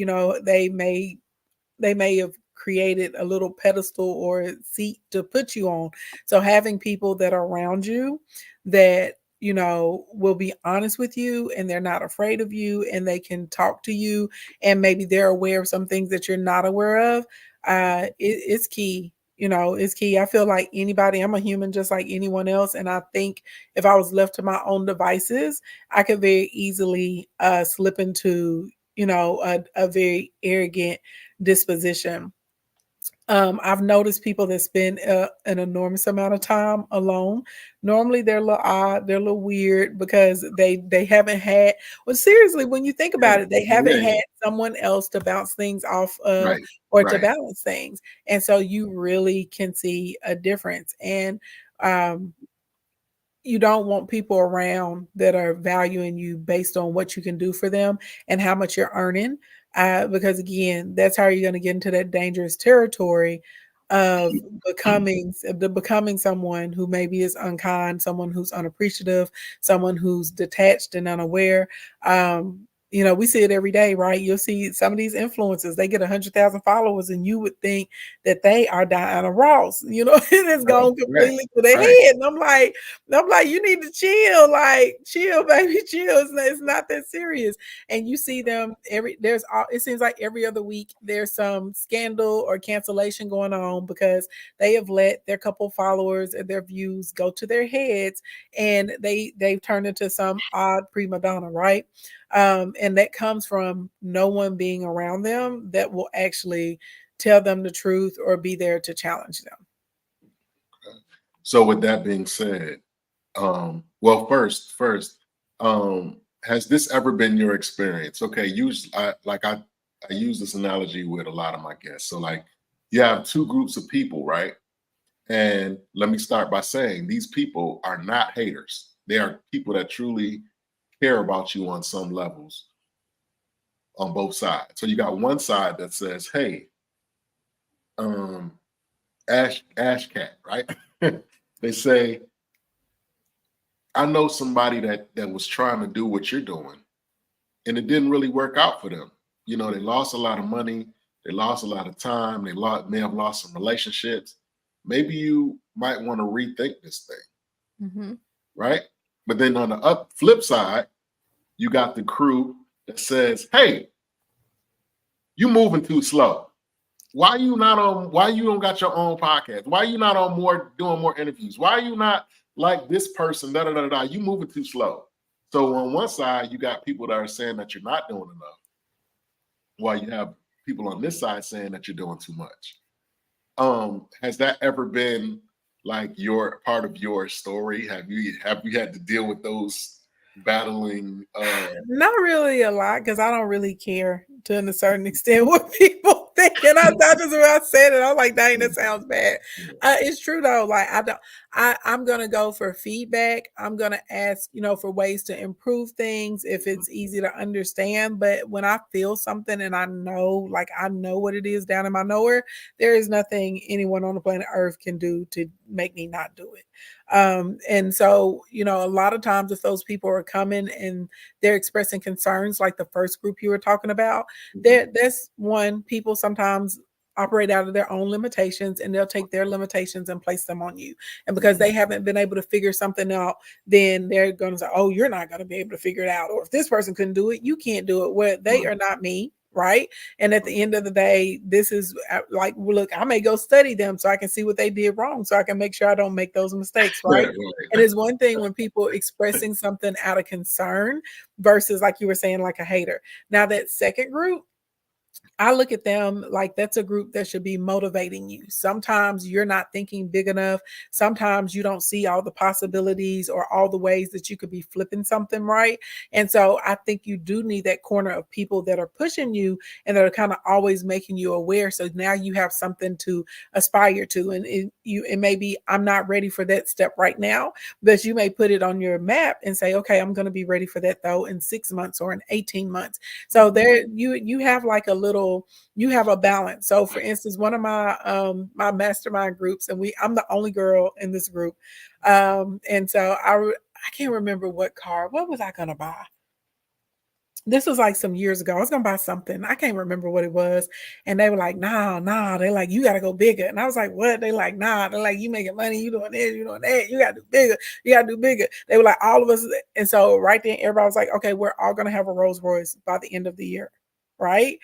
may have created a little pedestal or seat to put you on. So having people that are around you that will be honest with you and they're not afraid of you and they can talk to you and maybe they're aware of some things that you're not aware of. It's key. It's key. I feel like I'm a human just like anyone else. And I think if I was left to my own devices, I could very easily slip into, a very arrogant disposition. I've noticed people that spend an enormous amount of time alone. Normally, they're a little odd, they're a little weird because they haven't had. Well, seriously, when you think Yeah, about it, they haven't yeah, had yeah. someone else to bounce things off of Right, or to right. balance things, and so you really can see a difference. And um, you don't want people around that are valuing you based on what you can do for them and how much you're earning. Because again, that's how you're going to get into that dangerous territory of becoming someone who maybe is unkind, someone who's unappreciative, someone who's detached and unaware. We see it every day, right? You'll see some of these influencers, they get 100,000 followers, and you would think that they are Diana Ross, it has Right, gone right, completely to their right. head. And I'm like, you need to chill, like chill, baby, chill. It's not that serious. And you see them it seems like every other week there's some scandal or cancellation going on because they have let their couple followers and their views go to their heads and they've turned into some odd prima donna, right? And that comes from no one being around them that will actually tell them the truth or be there to challenge them. So with that being said, well, first, has this ever been your experience? Okay, I use this analogy with a lot of my guests. So like you have two groups of people, right? And let me start by saying these people are not haters. They are people that truly care about you on some levels on both sides. So you got one side that says, hey, Ash Cat, right? They say, I know somebody that was trying to do what you're doing, and it didn't really work out for them. You know, they lost a lot of money, they lost a lot of time, may have lost some relationships. Maybe you might want to rethink this thing, right? But then on the flip side, you got the crew that says, hey, you moving too slow. Why you don't got your own podcast? Why you not on doing more interviews? Why are you not like this person? Da da da da. You moving too slow. So on one side, you got people that are saying that you're not doing enough, while you have people on this side saying that you're doing too much. Has that ever been like your part of your story? Have you had to deal with those battling? Not really a lot, because I don't really care to a certain extent what people think. And I just when I said it, I was like, dang, that sounds bad. It's true though. Like I'm gonna go for feedback. I'm gonna ask, for ways to improve things if it's easy to understand. But when I feel something and I know what it is down in my knower, there is nothing anyone on the planet Earth can do to make me not do it. And so, a lot of times if those people are coming and they're expressing concerns, like the first group you were talking about, that's one, people sometimes operate out of their own limitations, and they'll take their limitations and place them on you. And because they haven't been able to figure something out, then they're going to say, oh, you're not going to be able to figure it out. Or if this person couldn't do it, you can't do it. Well, they are not me. Right. And at the end of the day, this is like, look, I may go study them so I can see what they did wrong, so I can make sure I don't make those mistakes. Right. And it's one thing when people expressing something out of concern versus, like you were saying, like a hater. Now that second group, I look at them like that's a group that should be motivating you. Sometimes you're not thinking big enough. Sometimes you don't see all the possibilities or all the ways that you could be flipping something right. And so I think you do need that corner of people that are pushing you and that are kind of always making you aware. So now you have something to aspire to. And it may be, I'm not ready for that step right now, but you may put it on your map and say, okay, I'm going to be ready for that though in 6 months or in 18 months. So there you have like you have a balance. So for instance, one of my mastermind groups, and I'm the only girl in this group. And so I can't remember what was I going to buy? This was like some years ago. I was going to buy something. I can't remember what it was. And they were like, nah. They're like, you got to go bigger. And I was like, what? They like, nah. They're like, you making money. You doing this, you doing that. You got to do bigger. You got to do bigger. They were like, all of us. And so right then, everybody was like, okay, we're all going to have a Rolls Royce by the end of the year. Right.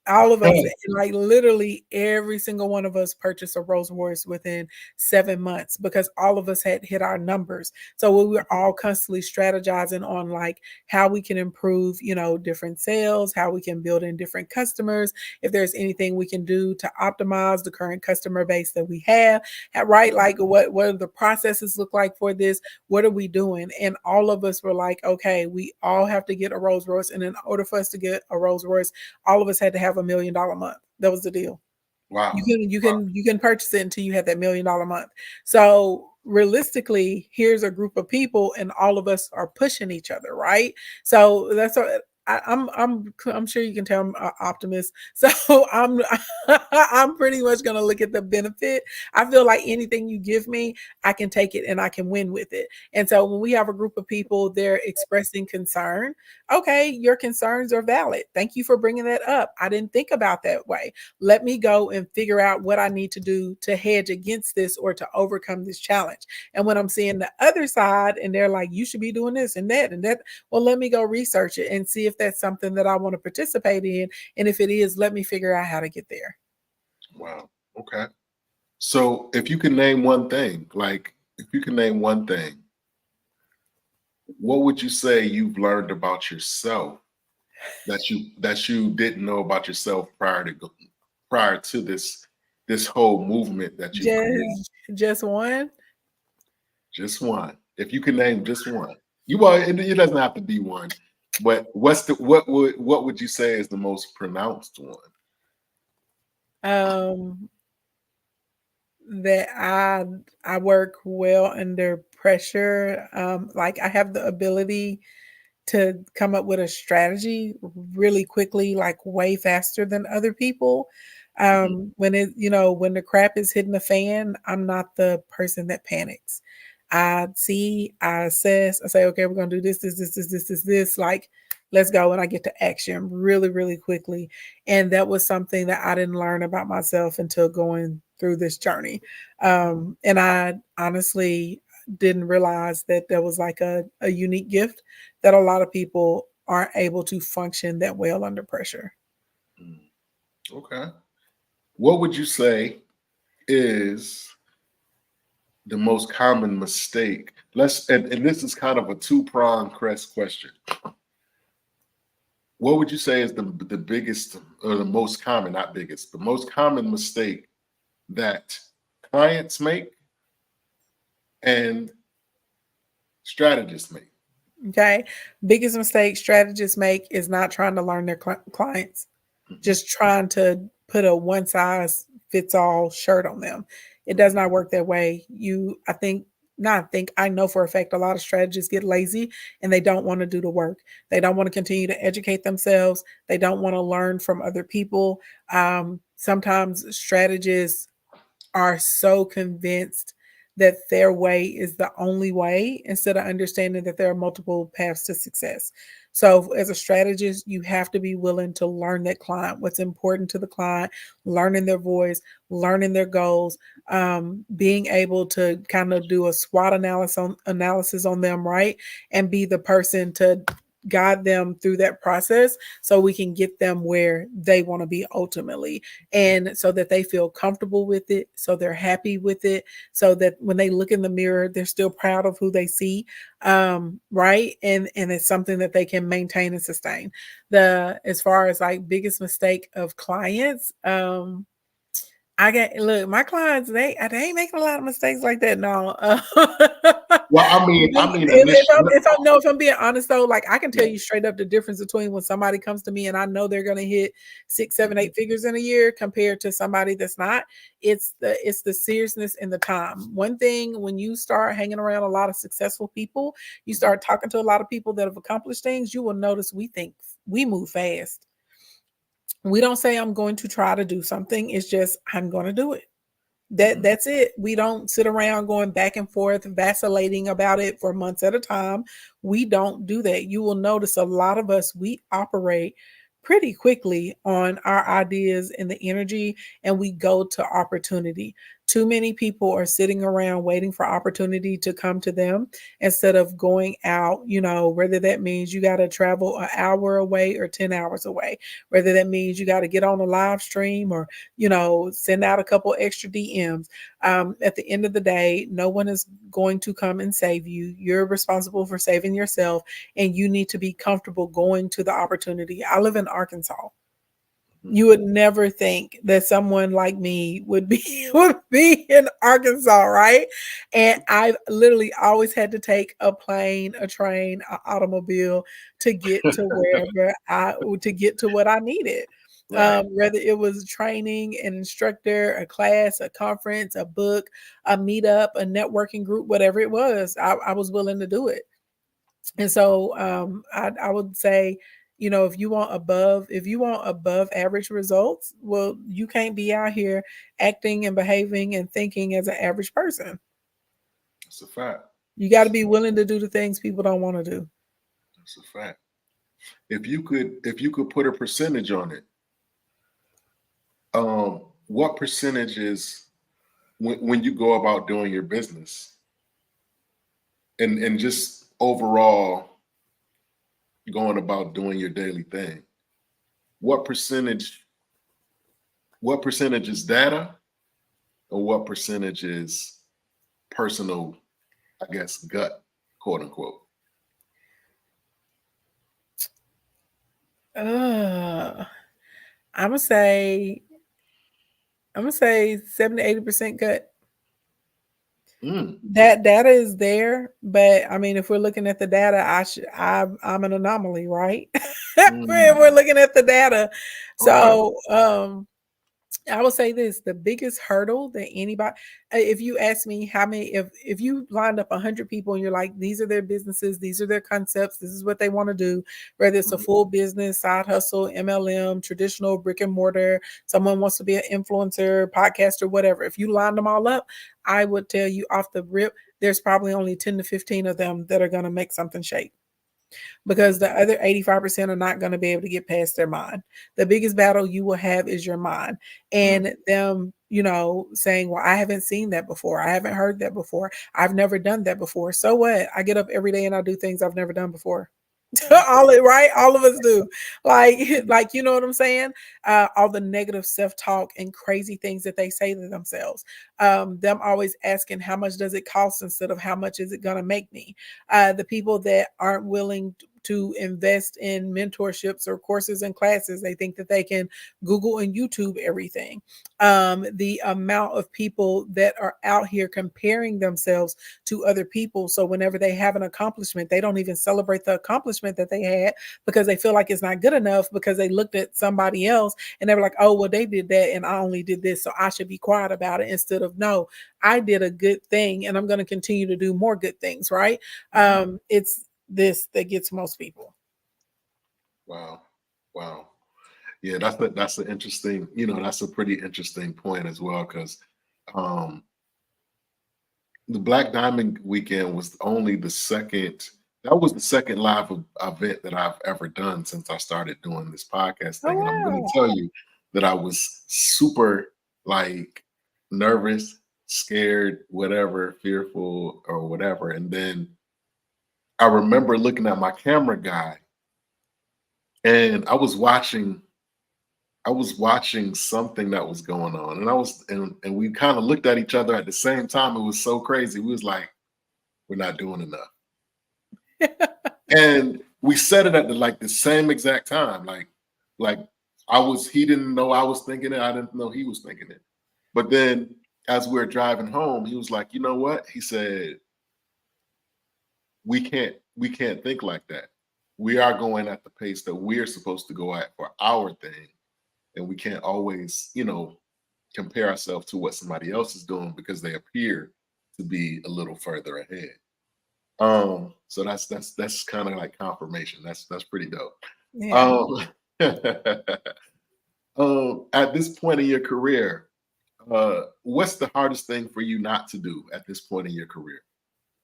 All of us, like literally every single one of us purchased a Rolls Royce within 7 months because all of us had hit our numbers. So we were all constantly strategizing on like how we can improve, different sales, how we can build in different customers, if there's anything we can do to optimize the current customer base that we have, right? Like what do the processes look like for this? What are we doing? And all of us were like, okay, we all have to get a Rolls Royce. And in order for us to get a Rolls Royce, all of us had to have $1 million month. That was the deal. Wow. You can purchase it until you have that $1 million month. So realistically, here's a group of people and all of us are pushing each other, right? So that's what I'm sure you can tell I'm an optimist. So I'm pretty much going to look at the benefit. I feel like anything you give me, I can take it and I can win with it. And so when we have a group of people, they're expressing concern. Okay, your concerns are valid. Thank you for bringing that up. I didn't think about that way. Let me go and figure out what I need to do to hedge against this or to overcome this challenge. And when I'm seeing the other side and they're like, you should be doing this and that, well, let me go research it and see if that's something that I want to participate in. And if it is, let me figure out how to get there. Wow. Okay. So if you can name one thing, what would you say you've learned about yourself that you didn't know about yourself prior to this whole movement that you created? Just one? Just one. If you can name just one. It doesn't have to be one. But what would you say is the most pronounced one? Um, that I work well under pressure. Like I have the ability to come up with a strategy really quickly, like way faster than other people. Mhm. When it, you know, when the crap is hitting the fan, I'm not the person that panics. I see, I assess, I say, okay, we're gonna do this. Like, let's go. And I get to action really, really quickly. And that was something that I didn't learn about myself until going through this journey. And I honestly didn't realize that there was like a unique gift that a lot of people aren't able to function that well under pressure. Mm. Okay. What would you say is the most common mistake? And this is kind of a two-pronged crest question. What would you say is the biggest or the most common, not biggest, the most common mistake that clients make and strategists make? Okay. Biggest mistake strategists make is not trying to learn their clients, Mhm, just trying to put a one size fits all shirt on them. It does mhm, not work that way. I think, not I think, I know for a fact a lot of strategists get lazy and they don't want to do the work. They don't want to continue to educate themselves. They don't want to learn from other people. Sometimes strategists are so convinced that their way is the only way instead of understanding that there are multiple paths to success. So, as a strategist, you have to be willing to learn that client, what's important to the client, learning their voice, learning their goals, being able to kind of do a SWOT analysis on them, right? And be the person to guide them through that process so we can get them where they want to be ultimately, and so that they feel comfortable with it, so they're happy with it, so that when they look in the mirror they're still proud of who they see, right, and it's something that they can maintain and sustain. The As far as like biggest mistake of clients, I get, look, my clients, they ain't making a lot of mistakes like that. No. Well, I mean, initially, If I'm being honest though, like I can tell yeah. you straight up the difference between when somebody comes to me and I know they're gonna hit six, seven, Mhm, 8 figures in a year compared to somebody that's not. It's the seriousness and the time. One thing, when you start hanging around a lot of successful people, you mhm, start talking to a lot of people that have accomplished things, you will notice we think we move fast. We don't say I'm going to try to do something. It's just I'm going to do it. mhm, That's it. We don't sit around going back and forth, vacillating about it for months at a time. We don't do that. You will notice a lot of us, we operate pretty quickly on our ideas and the energy, and we go to opportunity. Too many people are sitting around waiting for opportunity to come to them instead of going out, whether that means you got to travel an hour away or 10 hours away, whether that means you got to get on a live stream or send out a couple extra DMs. At the end of the day, no one is going to come and save you. You're responsible for saving yourself, and you need to be comfortable going to the opportunity. I live in Arkansas. mhm. You would never think that someone like me would be would be in Arkansas, right? And I've literally always had to take a plane, a train, an automobile to get to wherever to get to what I needed. Right. Whether it was training, an instructor, a class, a conference, a book, a meetup, a networking group, whatever it was, I was willing to do it. And so I would say, if you want above average results, well, you can't be out here acting and behaving and thinking as an average person. That's a fact. You got to be willing to do the things people don't want to do. That's a fact. If you could put a percentage on it, what percentage is when you go about doing your business and just overall going about doing your daily thing, what percentage what percentage is data and what percentage is personal, I guess, gut, quote unquote? Uh, I'm gonna say I'm gonna say 70 to 80% gut. That data is there, but I mean, if we're looking at the data, I'm an anomaly, right? We're looking at the data. Okay. So I will say this: the biggest hurdle that anybody, if you ask me how many, if you lined up 100 people and you're like, these are their businesses, these are their concepts, this is what they want to do, whether it's a full business, side hustle, MLM, traditional brick and mortar, someone wants to be an influencer, podcaster, whatever. If you lined them all up, I would tell you off the rip, there's probably only 10 to 15 of them that are going to make something shake, because the other 85% are not going to be able to get past their mind. The biggest battle you will have is your mind, and them, saying, well, I haven't seen that before. I haven't heard that before. I've never done that before. So what? I get up every day and I do things I've never done before. All of us do. Like you know what I'm saying? All the negative self-talk and crazy things that they say to themselves. Them always asking how much does it cost instead of how much is it going to make me. The people that aren't willing to invest in mentorships or courses and classes, they think that they can Google and YouTube everything. The amount of people that are out here comparing themselves to other people, so whenever they have an accomplishment, they don't even celebrate the accomplishment that they had, because they feel like it's not good enough, because they looked at somebody else and they were like, oh, well, they did that and I only did this, so I should be quiet about it, instead of, no, I did a good thing and I'm going to continue to do more good things, right? It's this that gets most people. Wow. Yeah, that's an interesting, that's a pretty interesting point as well, because the Black Diamond weekend was only the second. That was the second live event that I've ever done since I started doing this podcast Oh thing, and I'm going wow. to tell you that I was super like nervous, scared, whatever, fearful, or whatever. And then I remember looking at my camera guy, and I was watching something that was going on, and we kind of looked at each other at the same time. It was so crazy. We was like, we're not doing enough. And we said it at the same exact time. Like he didn't know I was thinking it. I didn't know he was thinking it. But then as we were driving home, he was like, you know what? He said, we can't think like that. We are going at the pace that we're supposed to go at for our thing. And we can't always, compare ourselves to what somebody else is doing because they appear to be a little further ahead. So that's kind of like confirmation. That's pretty dope. Yeah. At this point in your career, what's the hardest thing for you not to do at this point in your career?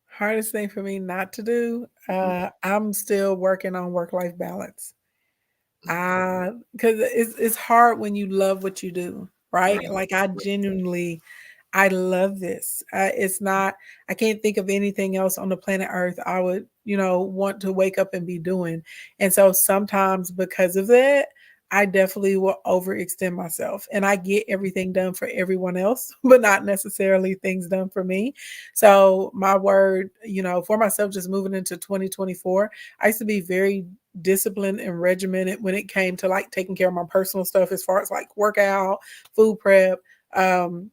Hardest thing for me not to do, Mhm. I'm still working on work-life balance. Because it's hard when you love what you do, right? Right. Like I genuinely, I love this. It's not, I can't think of anything else on the planet Earth I would, want to wake up and be doing. And so sometimes because of that, I definitely will overextend myself, and I get everything done for everyone else, but not necessarily things done for me. So my word, for myself, just moving into 2024, I used to be very disciplined and regimented when it came to like taking care of my personal stuff, as far as like workout, food prep, um,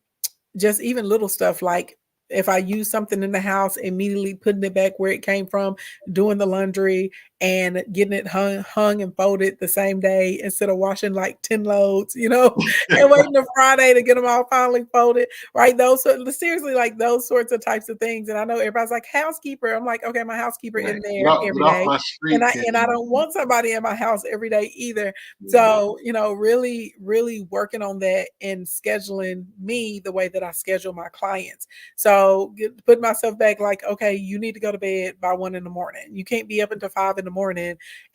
just even little stuff like if I use something in the house, immediately putting it back where it came from, doing the laundry and getting it hung and folded the same day instead of washing like 10 loads, and waiting to Friday to get them all finally folded, right? Seriously, like those sorts of types of things. And I know everybody's like housekeeper. I'm like, okay, my housekeeper Right. in there every Get off day. my And street, I Ken. don't want somebody in my house every day either. Yeah. So, really, really working on that and scheduling me the way that I schedule my clients. So put myself back like, okay, you need to go to bed by 1 a.m. You can't be up until 5 a.m.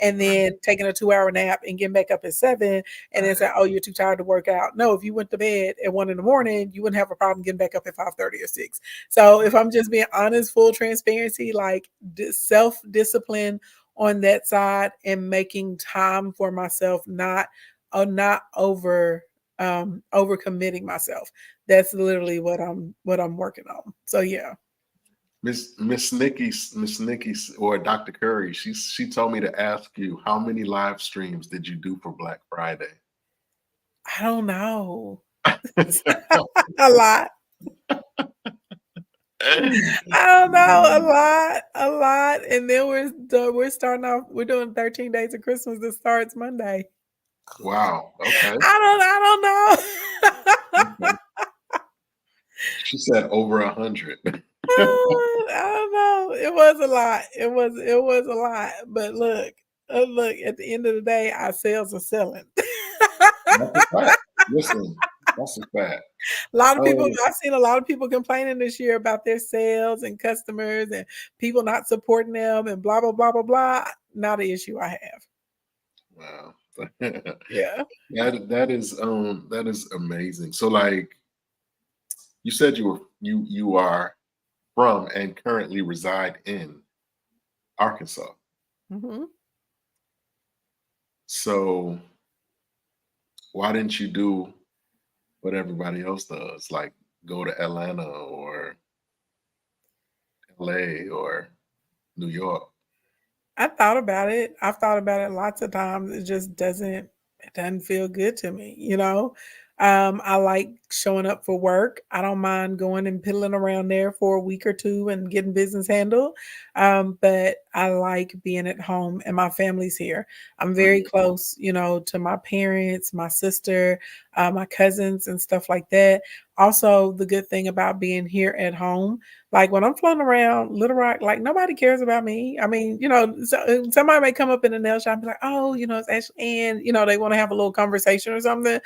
and then taking a 2-hour nap and getting back up at 7 and then say, oh, you're too tired to work out. No, if you went to bed at 1 a.m, you wouldn't have a problem getting back up at 5:30 or 6. So if I'm just being honest, full transparency, like self-discipline on that side and making time for myself, not over committing myself. That's literally what I'm working on. So yeah. Miss Nikki or Dr. Curry, she told me to ask you, how many live streams did you do for Black Friday? I don't know. A lot. I don't know, a lot. And then we're starting off. We're doing 13 days of Christmas that starts Monday. Wow. Okay. I don't know. Okay. She said over 100. I don't know. It was a lot. It was a lot. But look. At the end of the day, our sales are selling. That's a fact. Listen, that's a fact. A lot of people. Oh, I've seen a lot of people complaining this year about their sales and customers and people not supporting them and blah blah blah blah blah. Not an issue I have. wow. Yeah. That is amazing. So like you said you are from and currently reside in Arkansas. Hmm. So why didn't you do what everybody else does? Like go to Atlanta or LA or New York? I thought about it. I've thought about it lots of times. It doesn't feel good to me, you know. I like showing up for work. I don't mind going and piddling around there for a week or two and getting business handled. But I like being at home and my family's here. I'm very Mhm. close, to my parents, my sister, my cousins, and stuff like that. Also, the good thing about being here at home, like when I'm floating around Little Rock, like nobody cares about me. I mean, somebody may come up in the nail shop and be like, oh, it's Ashley Ann, they want to have a little conversation or something.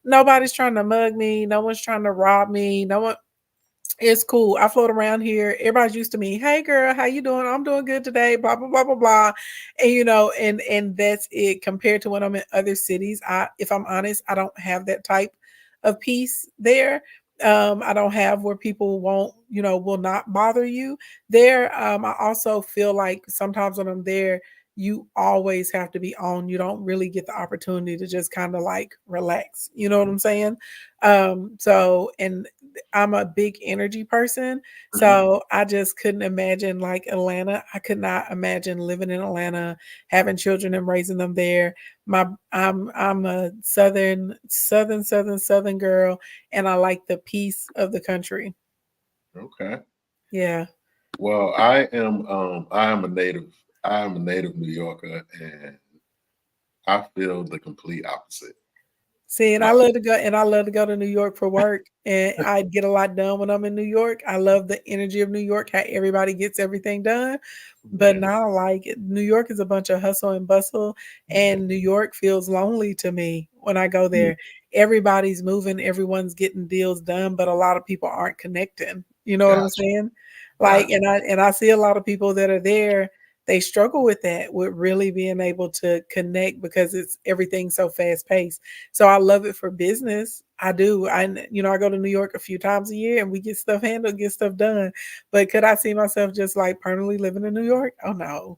Nobody's trying to mug me. No one's trying to rob me. No one. It's cool. I float around here. Everybody's used to me. Hey girl, how you doing? I'm doing good today. Blah blah blah blah blah. And and that's it compared to when I'm in other cities. If I'm honest, I don't have that type of peace there. I don't have where people will not bother you there. I also feel like sometimes when I'm there, you always have to be on. You don't really get the opportunity to just kind of like relax. You know what I'm saying? So and I'm a big energy person, Mhm. so I just couldn't imagine like Atlanta. I could not imagine living in Atlanta, having children and raising them there. I'm a southern girl, and I like the peace of the country. Okay. Yeah. Well, I am a native New Yorker and I feel the complete opposite. See, and I, I love to go to New York for work, and I get a lot done when I'm in New York. I love the energy of New York, how everybody gets everything done. But yeah, now, like New York is a bunch of hustle and bustle, and New York feels lonely to me when I go yeah, there. Everybody's moving, everyone's getting deals done, but a lot of people aren't connecting. You know what I'm gotcha, saying? Like, gotcha. and I see a lot of people that are there. They struggle with that, with really being able to connect because it's everything so fast paced. So I love it for business. I do. I go to New York a few times a year and we get stuff handled, get stuff done. But could I see myself just like permanently living in New York? Oh no.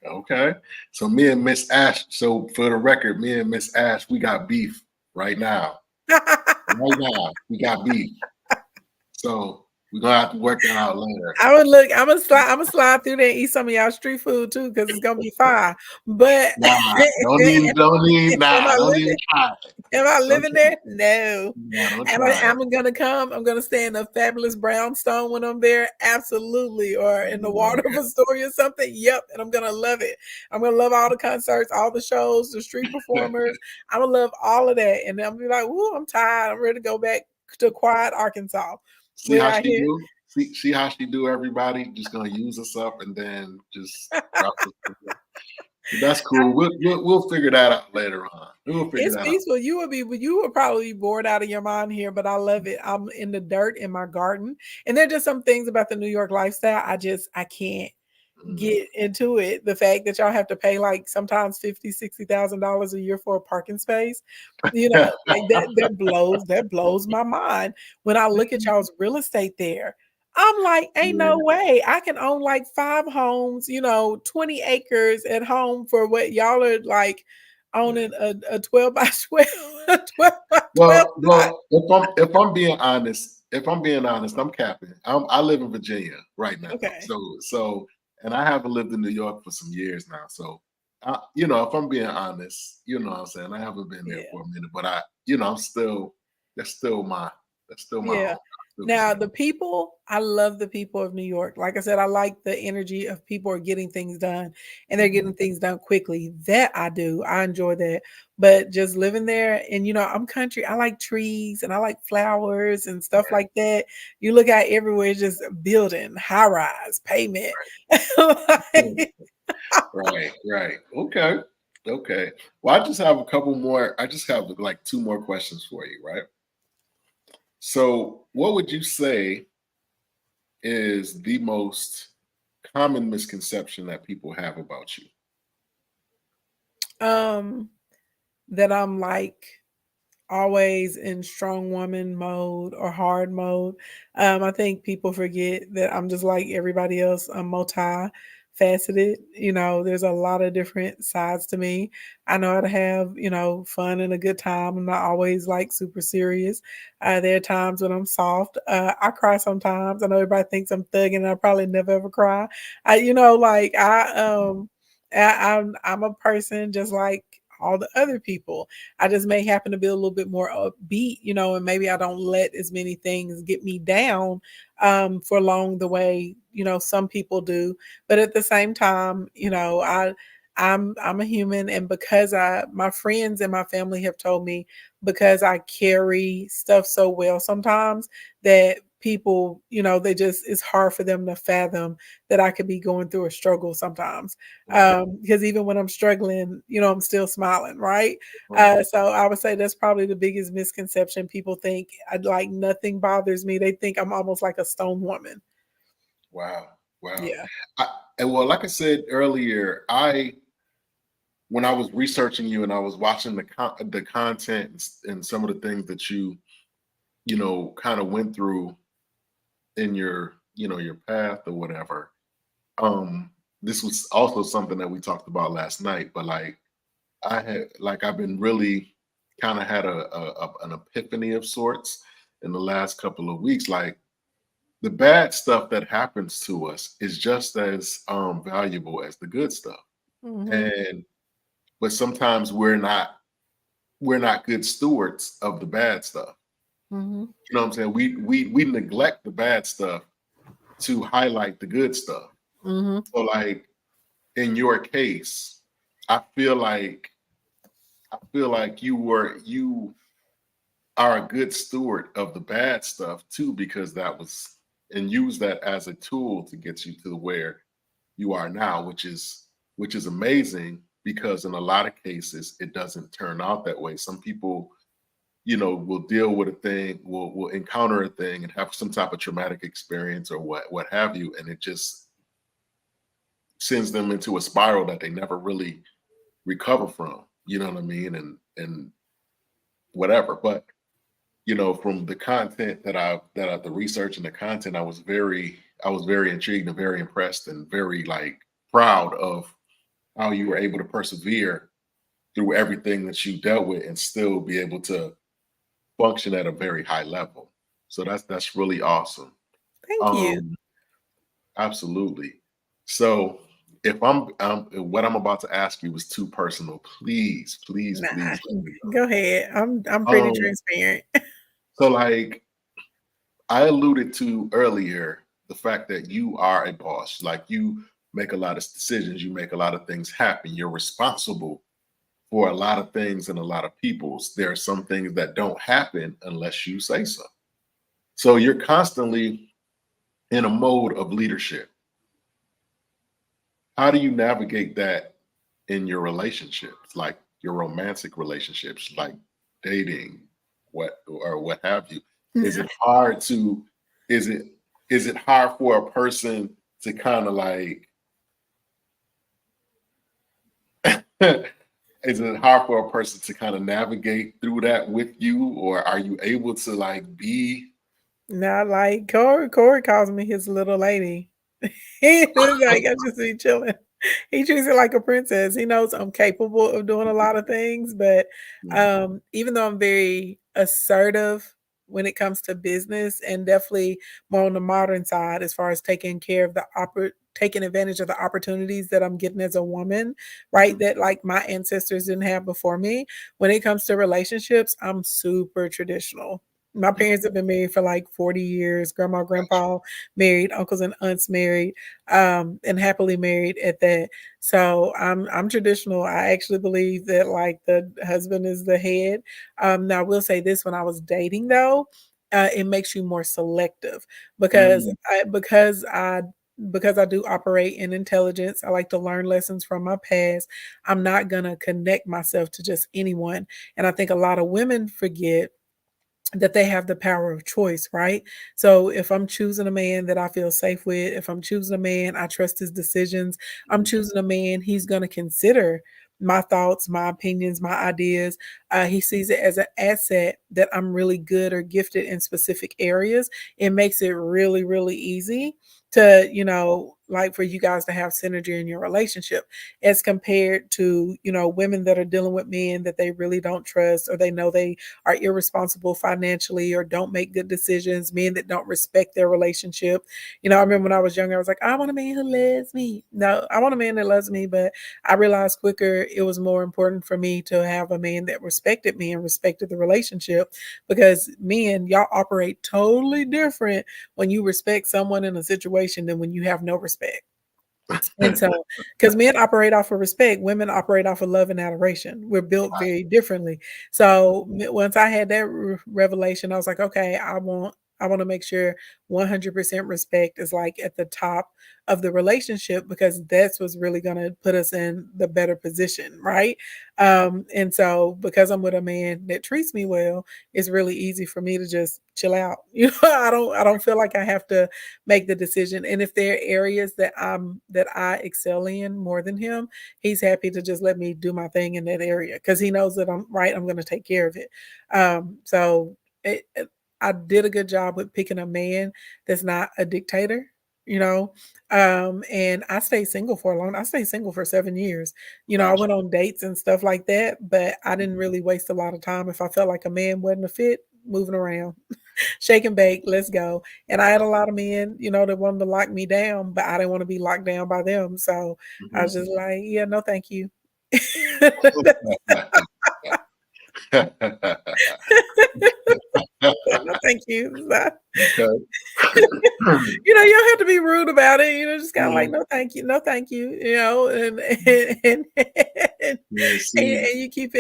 Okay. So me and Miss Ash, so for the record, me and Miss Ash, we got beef right now. Right now, we got beef. So we're gonna have to work that out later. I would look. I'm gonna slide through there and eat some of y'all street food too, because it's gonna be fire. But Nah, don't even living? try it. Am I Don't living try there? it. No. Nah, don't Am I? try it. I'm gonna come. I'm gonna stay in a fabulous brownstone when I'm there. Absolutely, or in the Yeah. water of Astoria or something. Yep, and I'm gonna love it. I'm gonna love all the concerts, all the shows, the street performers. I'm gonna love all of that, and I'm be like, "Ooh, I'm tired. I'm ready to go back to quiet Arkansas." See Where how I she hear do? See how she do everybody? Just gonna use us up and then just drop us. That's cool. We'll figure that out later on. We'll figure it's that out. peaceful. You would probably be bored out of your mind here, but I love it. I'm in the dirt in my garden, and there are just some things about the New York lifestyle. I can't Mhm. get into it. The fact that y'all have to pay like sometimes $50,000-$60,000 a year for a parking space, like that blows my mind when I look at y'all's real estate there. I'm like, ain't Yeah, no way I can own like 5 homes, 20 acres at home for what y'all are like yeah. owning a 12 by 12, a 12 by 12 lot. Well, if I'm being honest, I'm capping. I live in Virginia right now, Okay. and I haven't lived in New York for some years now. So, if I'm being honest, you know what I'm saying. I haven't been there Yeah. for a minute, but I'm still that's still my Yeah. home. Now, the people, I love the people of New York. Like I said, I like the energy of people are getting things done and they're getting things done quickly. That I do. I enjoy that. But just living there and I'm country. I like trees and I like flowers and stuff like that. You look out everywhere, it's just building, high rise, pavement. Right, right. Okay. Okay. Well, I just have a couple more. I just have like two more questions for you, right? So, what would you say is the most common misconception that people have about you? um, that I'm like always in strong woman mode or hard mode. I think people forget that I'm just like everybody else. I'm multi-faceted. There's a lot of different sides to me. I know how to have, fun and a good time. I'm not always like super serious. There are times when I'm soft. I cry sometimes. I know everybody thinks I'm thugging and I probably never ever cry. Like I'm a person just like all the other people. I just may happen to be a little bit more upbeat, and maybe I don't let as many things get me down for long the way, some people do. But at the same time, I'm a human, and because my friends and my family have told me, because I carry stuff so well sometimes, that people, it's hard for them to fathom that I could be going through a struggle sometimes. Because even when I'm struggling, I'm still smiling, right? So I would say that's probably the biggest misconception. People think like nothing bothers me. They think I'm almost like a stone woman. Wow. Wow. Yeah. And well, like I said earlier, when I was researching you and I was watching the content and some of the things that you kind of went through in your path or whatever. This was also something that we talked about last night, but I've been really kind of had an epiphany of sorts in the last couple of weeks. Like the bad stuff that happens to us is just as valuable as the good stuff. Hmm. And but sometimes we're not good stewards of the bad stuff. Hmm. You know what I'm saying? We neglect the bad stuff to highlight the good stuff. Hmm. So like in your case, I feel like you are a good steward of the bad stuff too, because that was and use that as a tool to get you to where you are now, which is amazing because in a lot of cases it doesn't turn out that way. Some people, will deal with a thing, will encounter a thing and have some type of traumatic experience or what have you, and it just sends them into a spiral that they never really recover from. You know what I mean? And whatever. But from the content the research and the content, I was very intrigued and very impressed and very like proud of how you were able to persevere through everything that you dealt with and still be able to function at a very high level. So that's really awesome. Thank you. Um, absolutely. So if what I'm about to ask you is too personal, please, please, Nah, please let me go ahead. I'm know. pretty transparent. So like I alluded to earlier, the fact that you are a boss, like you make a lot of decisions, you make a lot of things happen. You're responsible for a lot of things and a lot of people's. There are some things that don't happen unless you say so. So you're constantly in a mode of leadership. How do you navigate that in your relationships, like your romantic relationships, like dating, what have you? Is it hard to is it is it hard for a person to kind of like is it hard for a person to kind of navigate through that with you, or are you able to like be Not like Corey calls me his little lady. He's like, I just be chilling. He treats it like a princess. He knows I'm capable of doing a lot of things, but even though I'm very assertive when it comes to business and definitely more on the modern side as far as taking care of taking advantage of the opportunities that I'm getting as a woman, right? That like my ancestors didn't have before me. When it comes to relationships, I'm super traditional. My parents have been married for like 40 years. Grandma, grandpa married, uncles and aunts married, and happily married at that. So I'm traditional. I actually believe that like the husband is the head. Now I will say this: when I was dating, though, it makes you more selective because Mm, I do operate in intelligence. I like to learn lessons from my past. I'm not gonna connect myself to just anyone, and I think a lot of women forget that they have the power of choice, right? So if I'm choosing a man that I feel safe with, if I'm choosing a man, I trust his decisions, I'm choosing a man, he's going to consider my thoughts, my opinions, my ideas. He sees it as an asset that I'm really good or gifted in specific areas. It makes it really, really easy to, like for you guys to have synergy in your relationship as compared to, women that are dealing with men that they really don't trust or they know they are irresponsible financially or don't make good decisions, men that don't respect their relationship. I remember when I was younger, I was like, I want a man who loves me. No, I want a man that loves me, but I realized quicker it was more important for me to have a man that respected me and respected the relationship because men, y'all operate totally different when you respect someone in a situation than when you have no respect. And so, because men operate off of respect, women operate off of love and adoration. We're built very differently. So once I had that revelation, I was like, okay, I want to make sure 100% respect is like at the top of the relationship because that's what's really going to put us in the better position, right? And so because I'm with a man that treats me well, it's really easy for me to just chill out. I don't feel like I have to make the decision. And if there are areas that I excel in more than him, he's happy to just let me do my thing in that area because he knows that I'm right. I'm going to take care of it. So I did a good job with picking a man that's not a dictator. You know, and I stayed single for a long. I stayed single for 7 years. I gotcha. went on dates and stuff like that, but I didn't really waste a lot of time. If I felt like a man wasn't a fit, moving around. Shake and bake, let's go. And I had a lot of men, that wanted to lock me down, but I didn't want to be locked down by them. So I was Mhm. just like, yeah, no, thank you. No, thank you. Okay. You don't have to be rude about it. Just kind of like, Mm, no, thank you, no, thank you. And and, yeah, see, and you keep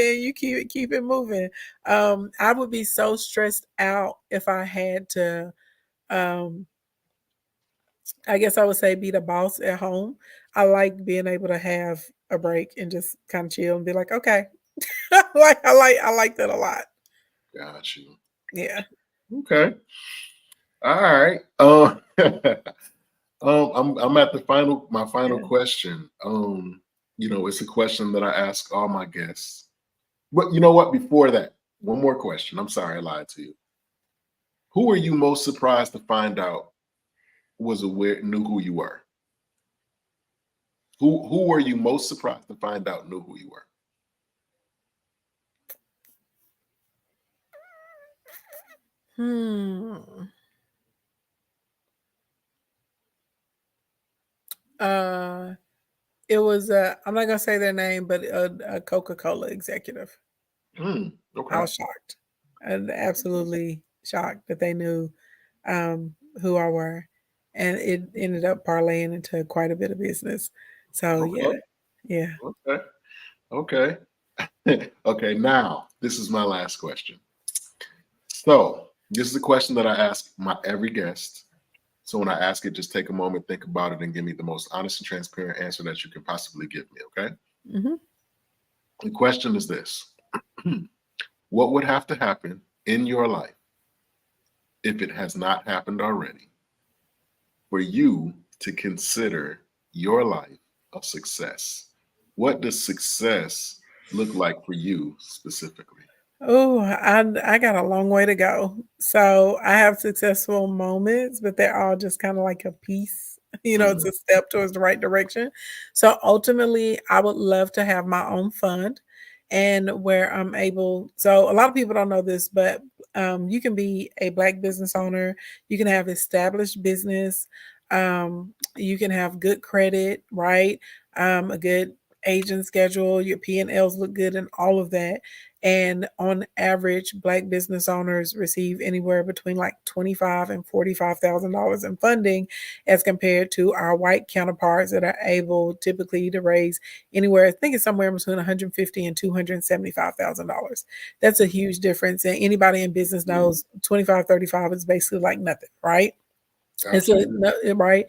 it moving. I would be so stressed out if I had to. Um, I guess I would say be the boss at home. I like being able to have a break and just kind of chill and be like, okay, I like that a lot. got you. Yeah. Okay. All right. I'm at my final Yeah. question. It's a question that I ask all my guests. But you know what? Before that, one more question. I'm sorry I lied to you. Who are you most surprised to find out knew who you were? Who were you most surprised to find out knew who you were? Hmm. Uh, it was I'm not gonna say their name, but a Coca-Cola executive. I Okay. was shocked and absolutely shocked that they knew who I were, and it ended up parlaying into quite a bit of business. So yeah, Okay. yeah. Okay. Okay. Okay. Now, this is my last question. So, this is a question that I ask my every guest. So, when I ask it, just take a moment, think about it, and give me the most honest and transparent answer that you can possibly give me. Okay. Hmm. The question is this: what would have to happen in your life if it has not happened already for you to consider your life a success? What does success look like for you specifically? Oh, I got a long way to go. So I have successful moments, but they're all just kind of like a piece. It's Mhm. a step towards the right direction. So ultimately, I would love to have my own fund and where I'm able. So a lot of people don't know this, but you can be a black business owner. You can have established business. You can have good credit, right? A good agent schedule. Your P&Ls look good, and all of that And on average, Black business owners receive anywhere between like $25,000 and $45,000 in funding, as compared to our white counterparts that are able typically to raise anywhere, I think it's somewhere between $150,000 and $275,000. That's a huge difference. And anybody in business knows 25, 35 is basically like nothing, right? And so, right.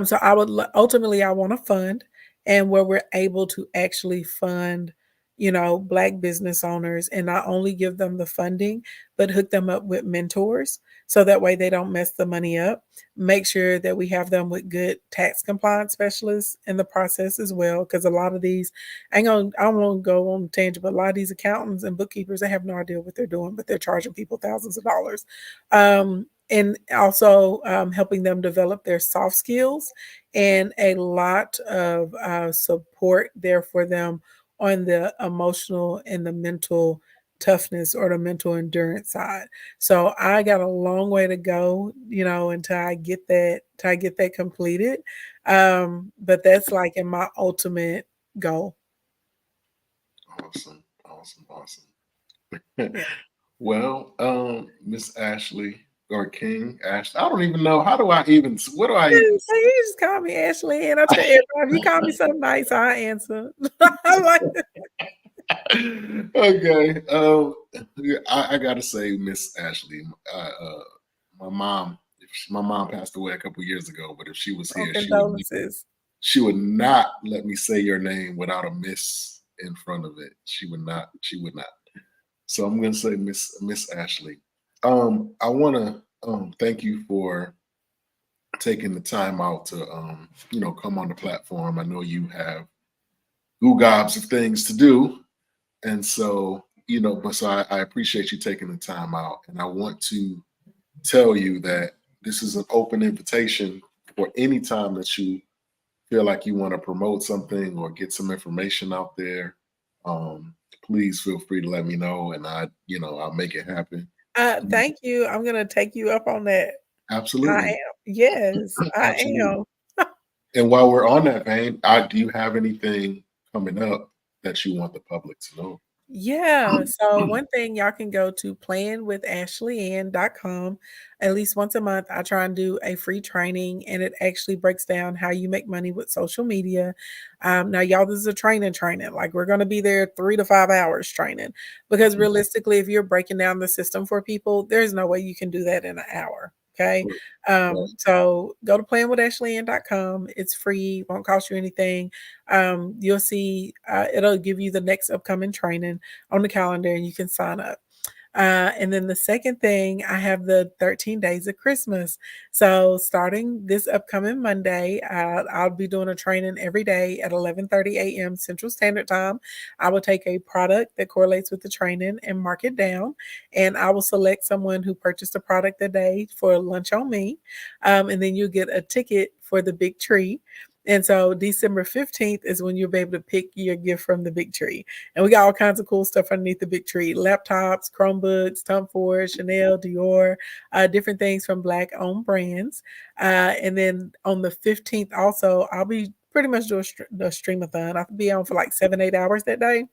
So I would ultimately, I want to fund, and where we're able to actually fund, Black business owners, and not only give them the funding, but hook them up with mentors. So that way they don't mess the money up. Make sure that we have them with good tax compliance specialists in the process as well. Because a lot of these, I won't go on tangent, but a lot of these accountants and bookkeepers, they have no idea what they're doing, but they're charging people thousands of dollars. And also helping them develop their soft skills, and a lot of support there for them on the emotional and the mental toughness or the mental endurance side. So I got a long way to go, until I get that completed. But that's like in my ultimate goal. Awesome. Yeah. Well, Miss Ashley or King Ashley, I don't even know. What do I even So you just call me Ashley, and I tell everybody, if you call me something nice, I answer. I'm like, okay. I gotta say, Miss Ashley, my mom. My mom passed away a couple years ago, but if she was here, condolences. she would not let me say your name without a miss in front of it. She would not. So I'm gonna say Miss Ashley. I want to thank you for taking the time out to come on the platform. I know you have gobs of things to do, and so I appreciate you taking the time out, and I want to tell you that this is an open invitation for any time that you feel like you want to promote something or get some information out there. Please feel free to let me know, and I'll make it happen. Thank you. I'm gonna take you up on that. I Absolutely. am. Yes, I Absolutely. am. And while we're on that vein, do you have anything coming up that you want the public to know? Yeah. So one thing, y'all can go to planwithashleyand.com. At least once a month, I try and do a free training, and it actually breaks down how you make money with social media. Now, y'all, this is a training. Like, we're going to be there 3 to 5 hours training, because realistically, if you're breaking down the system for people, there's no way you can do that in an hour. Okay. So go to planwithashleyand.com. It's free, won't cost you anything. You'll see it'll give you the next upcoming training on the calendar, and you can sign up. And then the second thing, I have the 13 days of Christmas. So starting this upcoming Monday, I'll be doing a training every day at 11:30 a.m. Central Standard Time. I will take a product that correlates with the training and mark it down, and I will select someone who purchased a product that day for lunch on me. And then you get a ticket for the big tree. And so December 15th is when you'll be able to pick your gift from the big tree. And we got all kinds of cool stuff underneath the big tree: laptops, Chromebooks, Tom Ford, Chanel, Dior, different things from Black owned brands. And then on the 15th, also, I'll be pretty much doing the streamathon. I'll be on for like 7, 8 hours that day,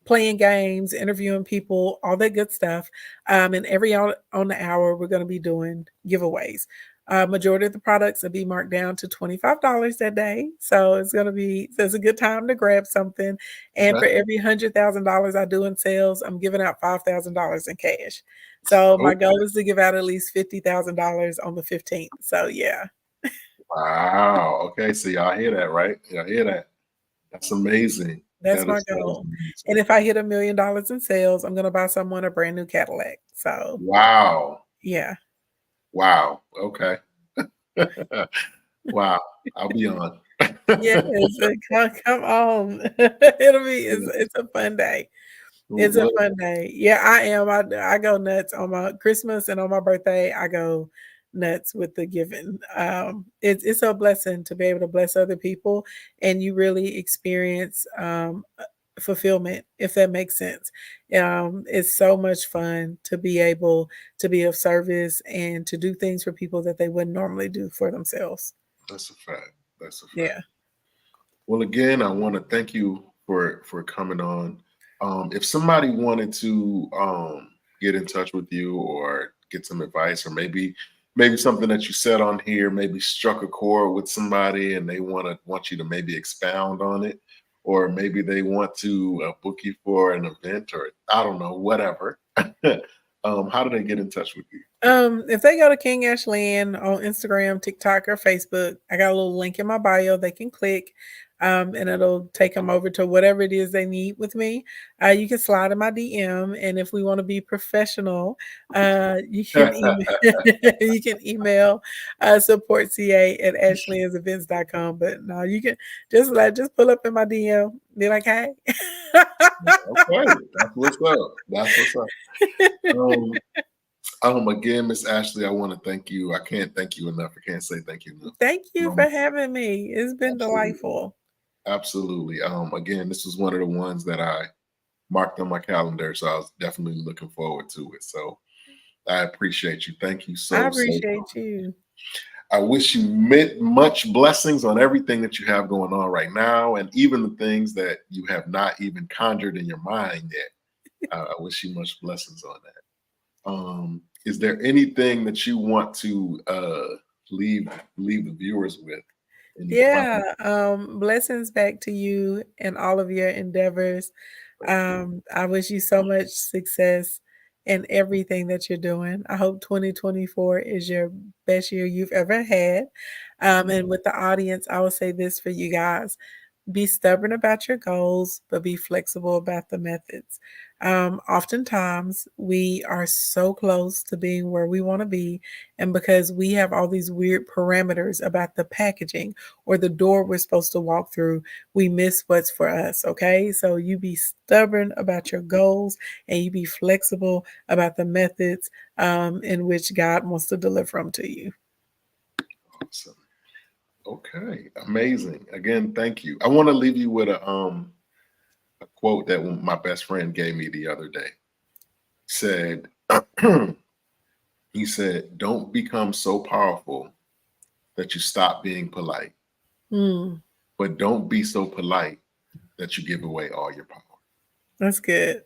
playing games, interviewing people, all that good stuff. And every hour on the hour, we're going to be doing giveaways. Majority of the products will be marked down to $25 that day. So it's a good time to grab something. And for every $100,000 I do in sales, I'm giving out $5,000 in cash. So my goal is to give out at least $50,000 on the 15th. So yeah. Wow. Okay. So y'all hear that, right? Y'all hear that? That's amazing. That's my goal. And if I hit $1 million in sales, I'm going to buy someone a brand new Cadillac. So wow. Yeah. Wow. Okay. Wow. I'll be on. Yes, come on. It's a fun day. It's a fun day. Yeah, I am. I go nuts on my Christmas, and on my birthday, I go nuts with the giving. It's a blessing to be able to bless other people, and you really experience fulfillment, if that makes sense. It's so much fun to be able to be of service and to do things for people that they wouldn't normally do for themselves. That's a fact. That's a fact. Yeah. Well, again, I want to thank you for coming on. If somebody wanted to get in touch with you or get some advice, or maybe something that you said on here maybe struck a chord with somebody and they want you to maybe expound on it, or maybe they want to book you for an event, or I don't know, whatever. How do they get in touch with you? If they go to King Ashley Ann on Instagram, TikTok, or Facebook, I got a little link in my bio they can click, and it'll take them over to whatever it is they need with me. You can slide in my DM, and if we want to be professional, you can email you can email supportca at ashleyandevents.com. But no, you can just pull up in my DM, be like, hey. Okay, that's what's up. That's what's up. Again, Miss Ashley, I want to thank you. I can't thank you enough. I can't say thank you enough. Thank you for having me. It's been Absolutely. delightful. Absolutely. Again, this was one of the ones that I marked on my calendar, so I was definitely looking forward to it. So I appreciate you. Thank you I so much. appreciate you. I wish you much blessings on everything that you have going on right now, and even the things that you have not even conjured in your mind yet. I wish you much blessings on that. Is there anything that you want to leave the viewers with? Yeah. Blessings back to you and all of your endeavors. I wish you so much success in everything that you're doing. I hope 2024 is your best year you've ever had. And with the audience, I will say this for you guys: be stubborn about your goals, but be flexible about the methods. Oftentimes, we are so close to being where we want to be, and because we have all these weird parameters about the packaging or the door we're supposed to walk through, we miss what's for us. Okay, so you be stubborn about your goals, and you be flexible about the methods in which God wants to deliver them to you. Awesome. Okay, amazing. Again, thank you. I want to leave you with a quote that my best friend gave me the other day. Said he said, "Don't become so powerful that you stop being polite, Mm, but don't be so polite that you give away all your power." that's good.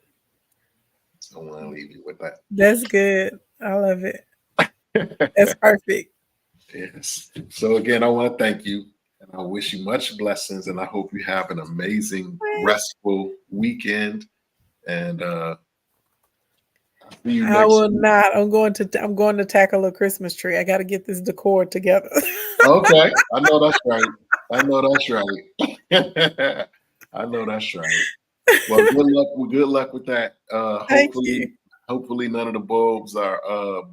So I want to leave you with that. That's good. I love it. That's perfect. Yes. So again, I want to thank you, and I wish you much blessings, and I hope you have an amazing, restful weekend. And I'll see you I next will week. not. I'm going to tackle a Christmas tree. I got to get this decor together. Okay, I know that's right. I know that's right. I know that's right. Well, good luck. Good luck with that. Thank you. Hopefully, none of the bulbs are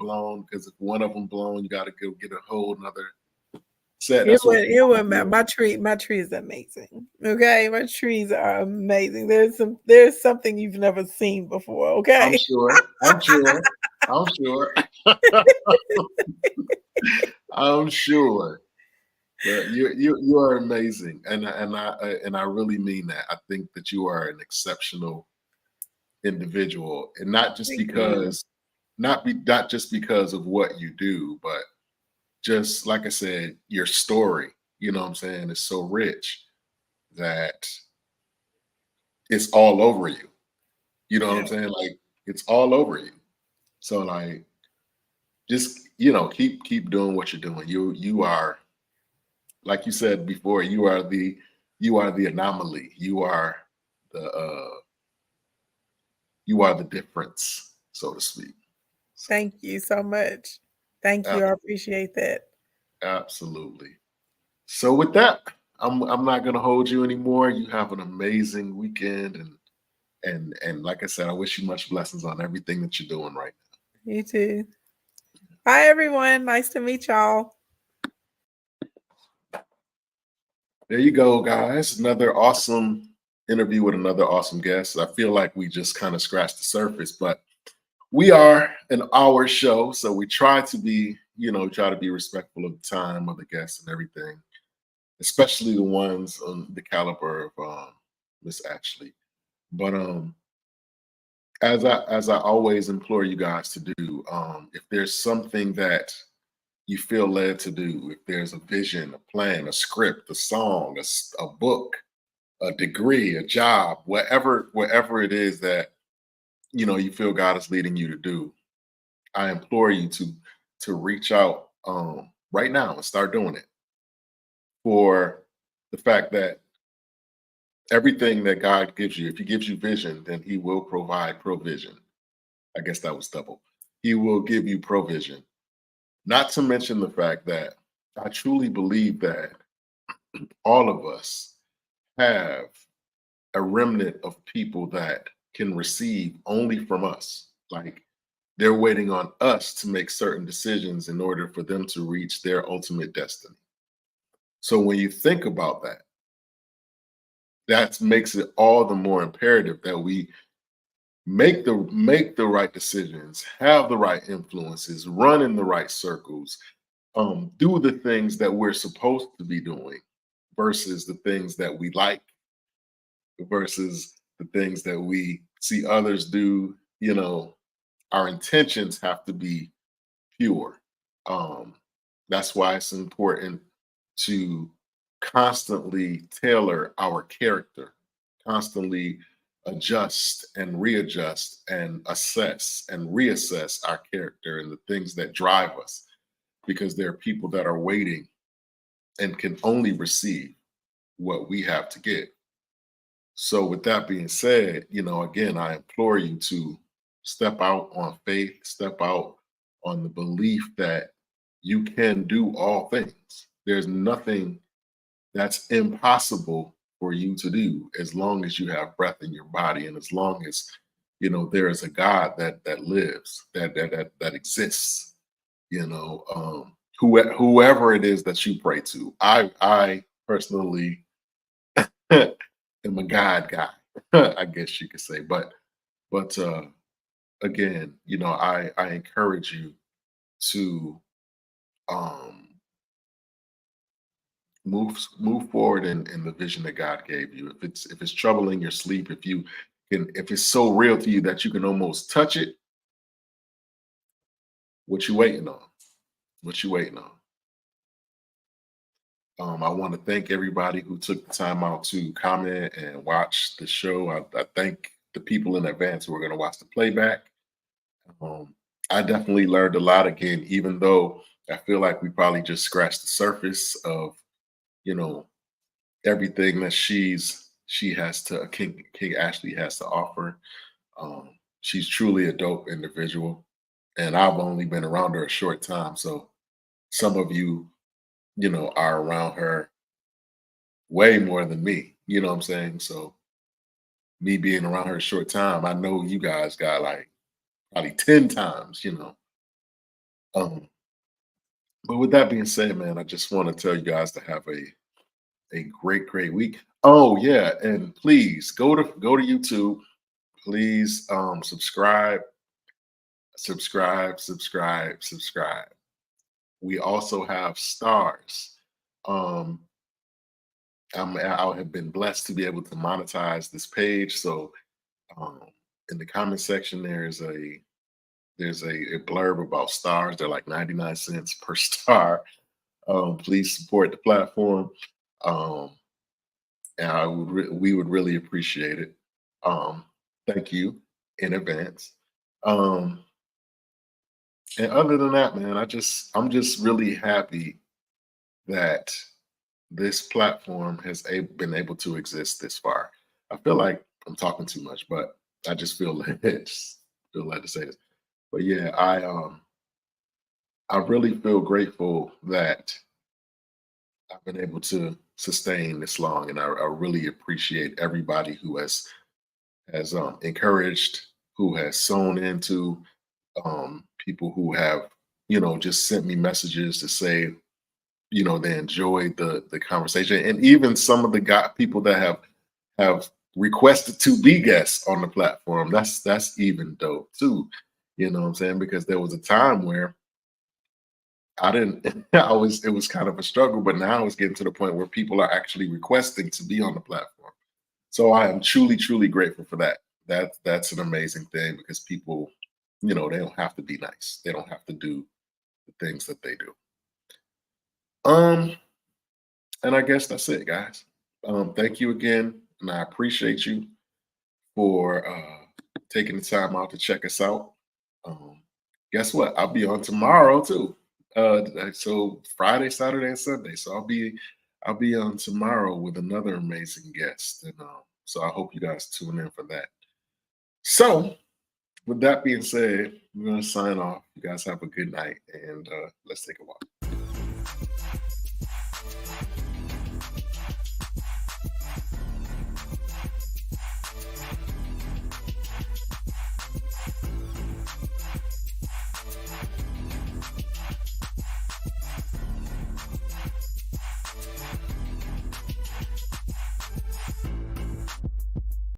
blown. Because if one of them blown, you got to go get a whole another set. It That's what. would it would my tree is amazing. Okay. My trees are amazing. There's something you've never seen before. I'm Okay. sure. I'm sure. I'm sure. I'm sure. But you are amazing, and I really mean that. I think that you are an exceptional individual, and not just Thank you. because not just because of what you do, but just like I said, your story. You know what I'm saying? Is so rich that it's all over you. You know what I'm Yeah. saying? Like it's all over you. So like just keep doing what you're doing. You are, like you said before, you are the anomaly. You are the difference, so to speak. So Thank you so much. Thank you. I ab- appreciate that. absolutely. So with that, I'm not gonna hold you anymore. You have an amazing weekend, and like I said, I wish you much blessings on everything that you're doing right You too. Bye, everyone. Nice to meet y'all. now. There you go, guys. Another awesome interview with another awesome guest. I feel like we just kind of scratched the surface, but we are an hour show, so we try to be respectful of the time of the guests and everything, especially the ones on the caliber of Miss Ashley. But as I always implore you guys to do, if there's something that you feel led to do, if there's a vision, a plan, a script, a song, a book, a degree, a job, whatever it is that you feel God is leading you to do. I implore you to reach out right now and start doing it, for the fact that everything that God gives you, if He gives you vision, then He will provide provision. I guess that was double. He will give you provision. Not to mention the fact that I truly believe that all of us have a remnant of people that can receive only from us. Like, they're waiting on us to make certain decisions in order for them to reach their ultimate destiny. So when you think about that, that makes it all the more imperative that we make the right decisions, have the right influences, run in the right circles, do the things that we're supposed to be doing versus the things that we like, versus the things that we see others do. Our intentions have to be pure. Um, that's why it's important to constantly tailor our character, constantly adjust and readjust and assess and reassess our character and the things that drive us, because there are people that are waiting and can only receive what we have to give. So, with that being said, again, I implore you to step out on faith, step out on the belief that you can do all things. There's nothing that's impossible for you to do as long as you have breath in your body, and as long as there is a God that lives, that exists. Whoever it is that you pray to, I personally am a God guy, I guess you could say. But again, I encourage you to um move forward in the vision that God gave you. If it's troubling your sleep, if it's so real to you that you can almost touch it, what you waiting on? What you waiting on? I want to thank everybody who took the time out to comment and watch the show. I thank the people in advance who are going to watch the playback. Um, I definitely learned a lot again, even though I feel like we probably just scratched the surface of you know everything that she has to King Ashley has to offer. She's truly a dope individual, and I've only been around her a short time, so some of you, are around her way more than me. You know what I'm saying? So me being around her a short time, I know you guys got like probably 10 times. Um, but with that being said, man, I just want to tell you guys to have a great, great week. Oh yeah, and please go to YouTube. Please subscribe, subscribe, subscribe, subscribe. We also have stars. Um, I have been blessed to be able to monetize this page. So um, in the comment section, there's a blurb about stars. They're like 99 cents per star. Please support the platform. Um, and we would really appreciate it. Um, Thank you in advance. Um, and other than that, man, I'm just really happy that this platform has been able to exist this far. I feel like I'm talking too much, but I just feel just feel like to say this. But yeah, I really feel grateful that I've been able to sustain this long, and I really appreciate everybody who has encouraged, who has sewn into, people who have just sent me messages to say they enjoyed the conversation, and even some of the people that have requested to be guests on the platform. That's even dope too. You know what I'm saying? Because there was a time where I didn't it was kind of a struggle, but now it's getting to the point where people are actually requesting to be on the platform. So I am truly, truly grateful for that. That's an amazing thing, because people, they don't have to be nice. They don't have to do the things that they do. Um, and I guess that's it, guys. Thank you again and I appreciate you for taking the time out to check us out. Guess what? I'll be on tomorrow too. So Friday, Saturday, and Sunday. So I'll be on tomorrow with another amazing guest, and so I hope you guys tune in for that. So, with that being said, we're gonna sign off. You guys have a good night, and let's take a walk.